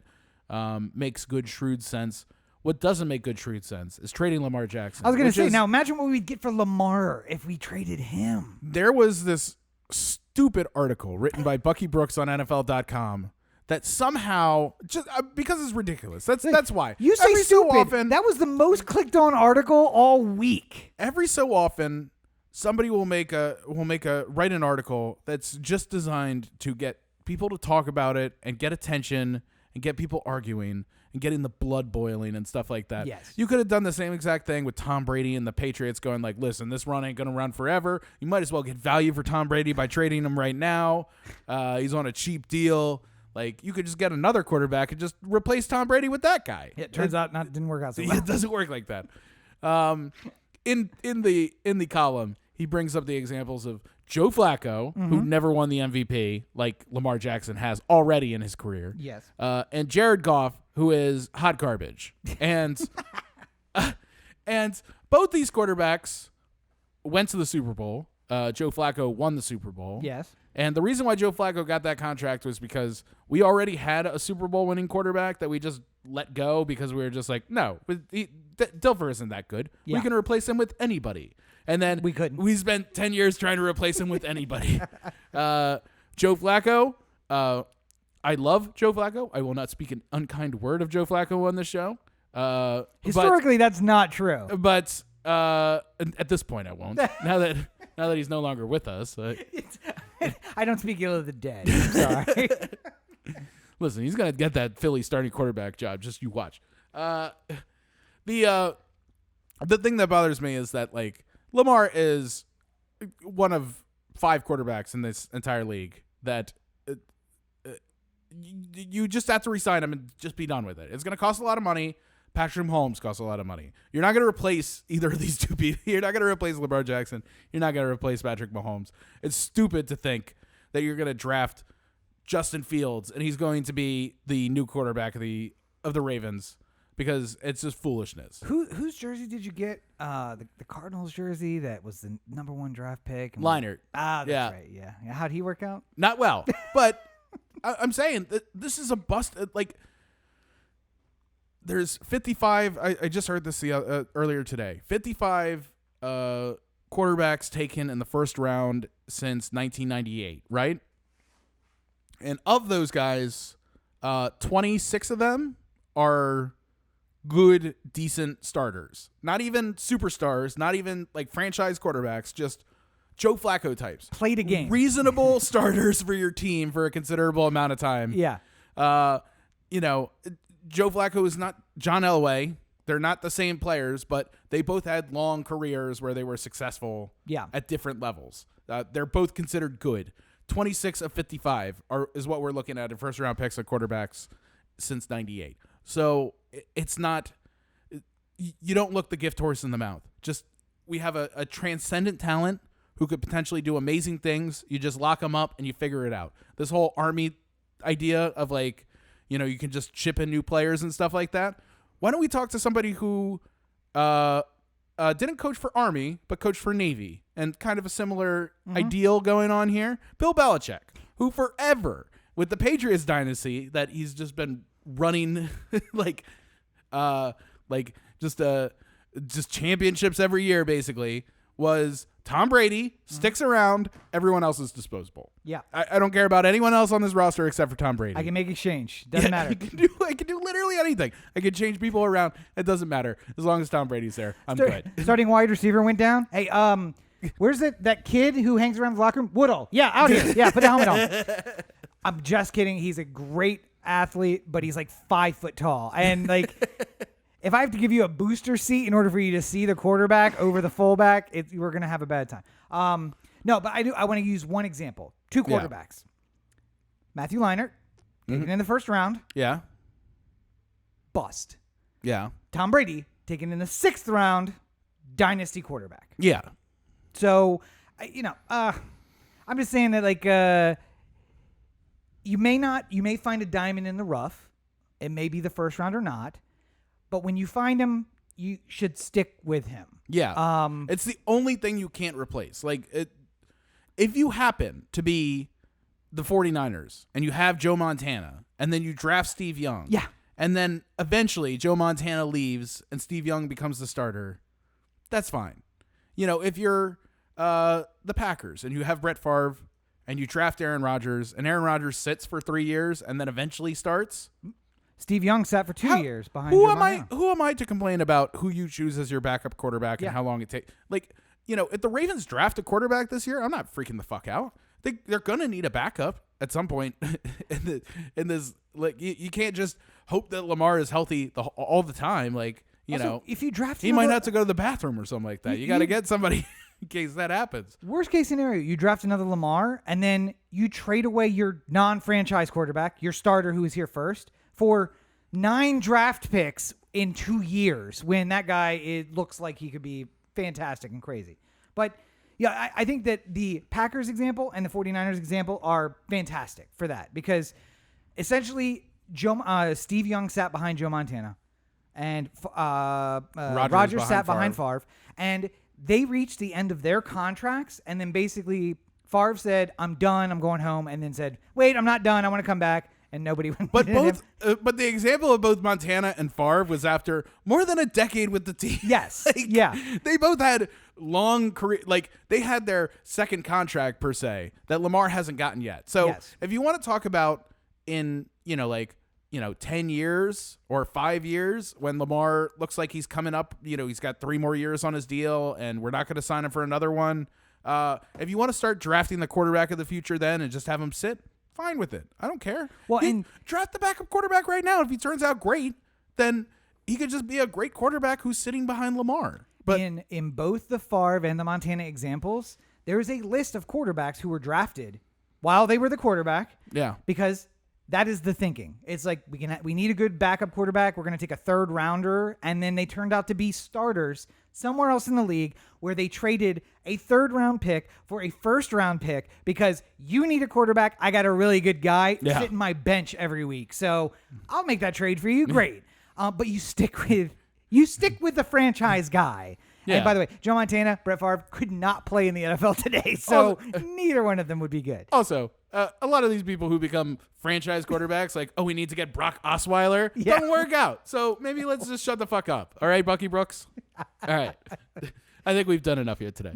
makes good, shrewd sense. What doesn't make good, shrewd sense is trading Lamar Jackson. I was going to say, now imagine what we'd get for Lamar if we traded him. There was this stupid article written by Bucky Brooks on NFL.com that somehow, just because it's ridiculous. That's why. You say every stupid. So often, that was the most clicked on article all week. Every so often, somebody will write an article that's just designed to get people to talk about it and get attention and get people arguing and getting the blood boiling and stuff like that. Yes. You could have done the same exact thing with Tom Brady and the Patriots going like, listen, this run ain't going to run forever. You might as well get value for Tom Brady by trading him right now. He's on a cheap deal. Like, you could just get another quarterback and just replace Tom Brady with that guy. It turns out didn't work out so well. It doesn't work like that. In the column, he brings up the examples of Joe Flacco, who never won the MVP, like Lamar Jackson has already in his career. Yes. And Jared Goff, who is hot garbage. And and both these quarterbacks went to the Super Bowl. Joe Flacco won the Super Bowl. Yes. And the reason why Joe Flacco got that contract was because we already had a Super Bowl winning quarterback that we just let go because we were just like, no, Dilfer isn't that good. Yeah. We can replace him with anybody. And then we couldn't. We spent 10 years trying to replace him with anybody. Joe Flacco, I love Joe Flacco. I will not speak an unkind word of Joe Flacco on this show. Historically, that's not true. But at this point, I won't. Now that he's no longer with us. I don't speak ill of the dead. I'm sorry. Listen, he's going to get that Philly starting quarterback job. Just you watch. The thing that bothers me is that, like, Lamar is one of 5 quarterbacks in this entire league that you just have to re-sign him and just be done with it. It's going to cost a lot of money, Patrick Mahomes costs a lot of money. You're not going to replace either of these two people. You're not going to replace Lamar Jackson. You're not going to replace Patrick Mahomes. It's stupid to think that you're going to draft Justin Fields and he's going to be the new quarterback of the Ravens, because it's just foolishness. Whose jersey did you get? The Cardinals jersey that was the number 1 draft pick. Leinart. That's right. Yeah. How'd he work out? Not well, but I'm saying that this is a bust. Like, there's 55. I just heard this earlier today. 55 quarterbacks taken in the first round since 1998, right? And of those guys, 26 of them are good, decent starters. Not even superstars, not even like franchise quarterbacks, just Joe Flacco types. Played a game. Reasonable starters for your team for a considerable amount of time. Yeah. Joe Flacco is not John Elway. They're not the same players, but they both had long careers where they were successful at different levels. They're both considered good. 26 of 55 is what we're looking at in first-round picks of quarterbacks since 98. So it's not – you don't look the gift horse in the mouth. Just we have a transcendent talent who could potentially do amazing things. You just lock them up and you figure it out. This whole Army idea of like, you can just chip in new players and stuff like that. Why don't we talk to somebody who didn't coach for Army but coached for Navy, and kind of a similar ideal going on here? Bill Belichick, who forever with the Patriots dynasty that he's just been running just championships every year, basically, was Tom Brady sticks around, everyone else is disposable. Yeah. I don't care about anyone else on this roster except for Tom Brady. I can make exchange. Doesn't matter. I can do literally anything. I can change people around. It doesn't matter. As long as Tom Brady's there, I'm good. Starting wide receiver went down. Hey, where's that kid who hangs around the locker room? Woodall. Yeah, out here. Yeah, put the helmet on. I'm just kidding. He's a great athlete, but he's like 5 foot tall. And like, if I have to give you a booster seat in order for you to see the quarterback over the fullback, we're going to have a bad time. No, but I want to use one example. 2 quarterbacks. Matthew Leinart, taken in the first round. Yeah. Bust. Yeah. Tom Brady, taken in the 6th round, dynasty quarterback. Yeah. So, I'm just saying that, like, you may find a diamond in the rough. It may be the first round or not. But when you find him, you should stick with him. Yeah. It's the only thing you can't replace. Like, if you happen to be the 49ers and you have Joe Montana and then you draft Steve Young. Yeah. And then eventually Joe Montana leaves and Steve Young becomes the starter, that's fine. If you're the Packers and you have Brett Favre and you draft Aaron Rodgers and Aaron Rodgers sits for 3 years and then eventually starts. Steve Young sat for 2 years behind Joe Montana. Who am I to complain about who you choose as your backup quarterback and how long it takes? Like, if the Ravens draft a quarterback this year, I'm not freaking the fuck out. They're gonna need a backup at some point in this. Like, you can't just hope that Lamar is healthy all the time. Like, if you draft, he might have to go to the bathroom or something like that. You got to get somebody in case that happens. Worst case scenario, you draft another Lamar and then you trade away your non-franchise quarterback, your starter who is here first, for 9 draft picks in 2 years when that guy looks like he could be fantastic and crazy. But yeah, I think that the Packers example and the 49ers example are fantastic for that, because essentially Steve Young sat behind Joe Montana and Rodgers sat behind Favre, and they reached the end of their contracts, and then basically Favre said, "I'm done, I'm going home," and then said, "Wait, I'm not done, I want to come back." And nobody went. But but the example of both Montana and Favre was after more than a decade with the team. Yes. They both had long career. Like, they had their second contract per se that Lamar hasn't gotten yet. So if you want to talk about in 10 years or 5 years when Lamar looks like he's coming up, he's got 3 more years on his deal and we're not going to sign him for another one. If you want to start drafting the quarterback of the future then and just have him sit, fine with it. I don't care. Well, and draft the backup quarterback right now. If he turns out great, then he could just be a great quarterback who's sitting behind Lamar. But in both the Favre and the Montana examples, there is a list of quarterbacks who were drafted while they were the quarterback. Yeah. Because that is the thinking. It's like we need a good backup quarterback. We're going to take a third rounder, and then they turned out to be starters somewhere else in the league where they traded a third round pick for a first round pick because you need a quarterback. I got a really good guy sitting my bench every week, so I'll make that trade for you. Great, but you stick with the franchise guy. Yeah. And by the way, Joe Montana, Brett Favre could not play in the NFL today, so neither one of them would be good. Also, a lot of these people who become franchise quarterbacks, like, we need to get Brock Osweiler, don't work out. So maybe let's just shut the fuck up. All right, Bucky Brooks? All right. I think we've done enough here today.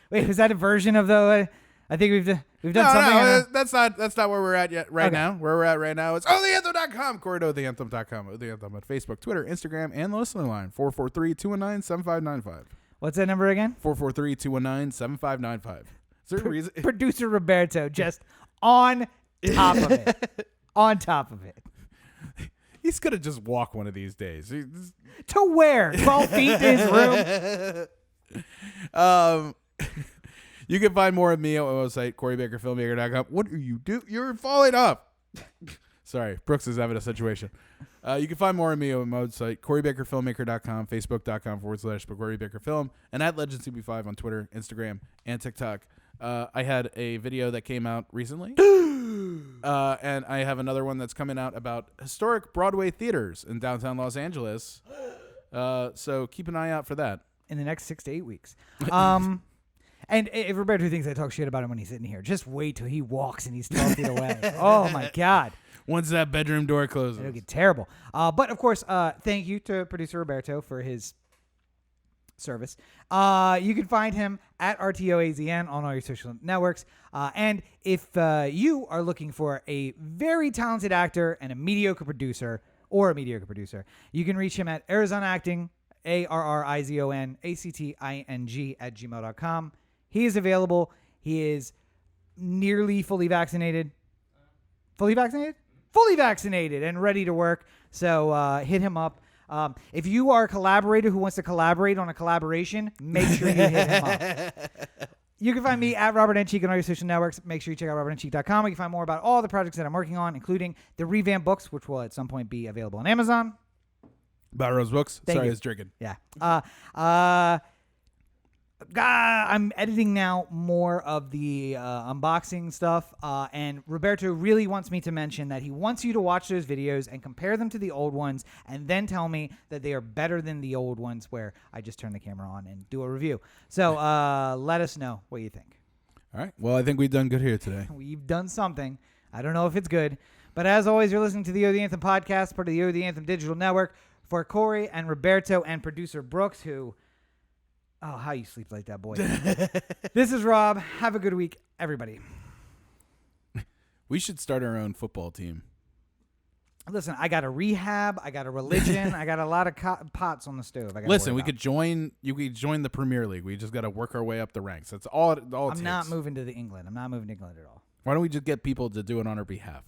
Wait, was that a version of the... I think we've done something. No, that's not where we're at yet. Now, where we're at right now is theanthem.com. Corey to theanthem.com. The Anthem on Facebook, Twitter, Instagram, and the listener line 443-219-7595. What's that number again? 443-219-7595. Is there a reason? Producer Roberto just on top of it. On top of it. He's gonna just walk one of these days. To where? 12 feet to his room. You can find more of me on my website, CoreyBakerFilmmaker.com. What are you doing? You're falling off. Sorry, Brooks is having a situation. You can find more of me on my website, CoreyBakerFilmmaker.com, Facebook.com/CoreyBakerFilm, and at LegendsCB5 on Twitter, Instagram, and TikTok. I had a video that came out recently, and I have another one that's coming out about historic Broadway theaters in downtown Los Angeles. So keep an eye out for that. In the next 6 to 8 weeks. And if Roberto thinks I talk shit about him when he's sitting here, just wait till he walks and he's 12 feet away. Oh, my God. Once that bedroom door closes. It'll get terrible. But, of course, thank you to producer Roberto for his service. You can find him at RTOAZN on all your social networks. And if you are looking for a very talented actor and a mediocre producer, you can reach him at Arizona Acting, ARRIZONACTING @gmail.com. He is available. He is nearly fully vaccinated. Fully vaccinated and ready to work. So hit him up. If you are a collaborator who wants to collaborate on a collaboration, make sure you hit him up. You can find me at Robert N. Cheek on all your social networks. Make sure you check out robertncheek.com. You can find more about all the projects that I'm working on, including the revamped books, which will at some point be available on Amazon. About Rose Books. Thank Sorry, you. I was drinking. Yeah. I'm editing now more of the unboxing stuff, and Roberto really wants me to mention that he wants you to watch those videos and compare them to the old ones and then tell me that they are better than the old ones where I just turn the camera on and do a review. So let us know what you think. All right. Well, I think we've done good here today. We've done something. I don't know if it's good. But as always, you're listening to the O The Anthem podcast, part of the O The Anthem digital network. For Corey and Roberto and producer Brooks, who... Oh, how you sleep like that, boy. This is Rob. Have a good week, everybody. We should start our own football team. Listen, I got a rehab. I got a religion. I got a lot of pots on the stove. Listen, we could join. You could join the Premier League. We just got to work our way up the ranks. That's all it I'm takes. not moving to England. I'm not moving to England at all. Why don't we just get people to do it on our behalf?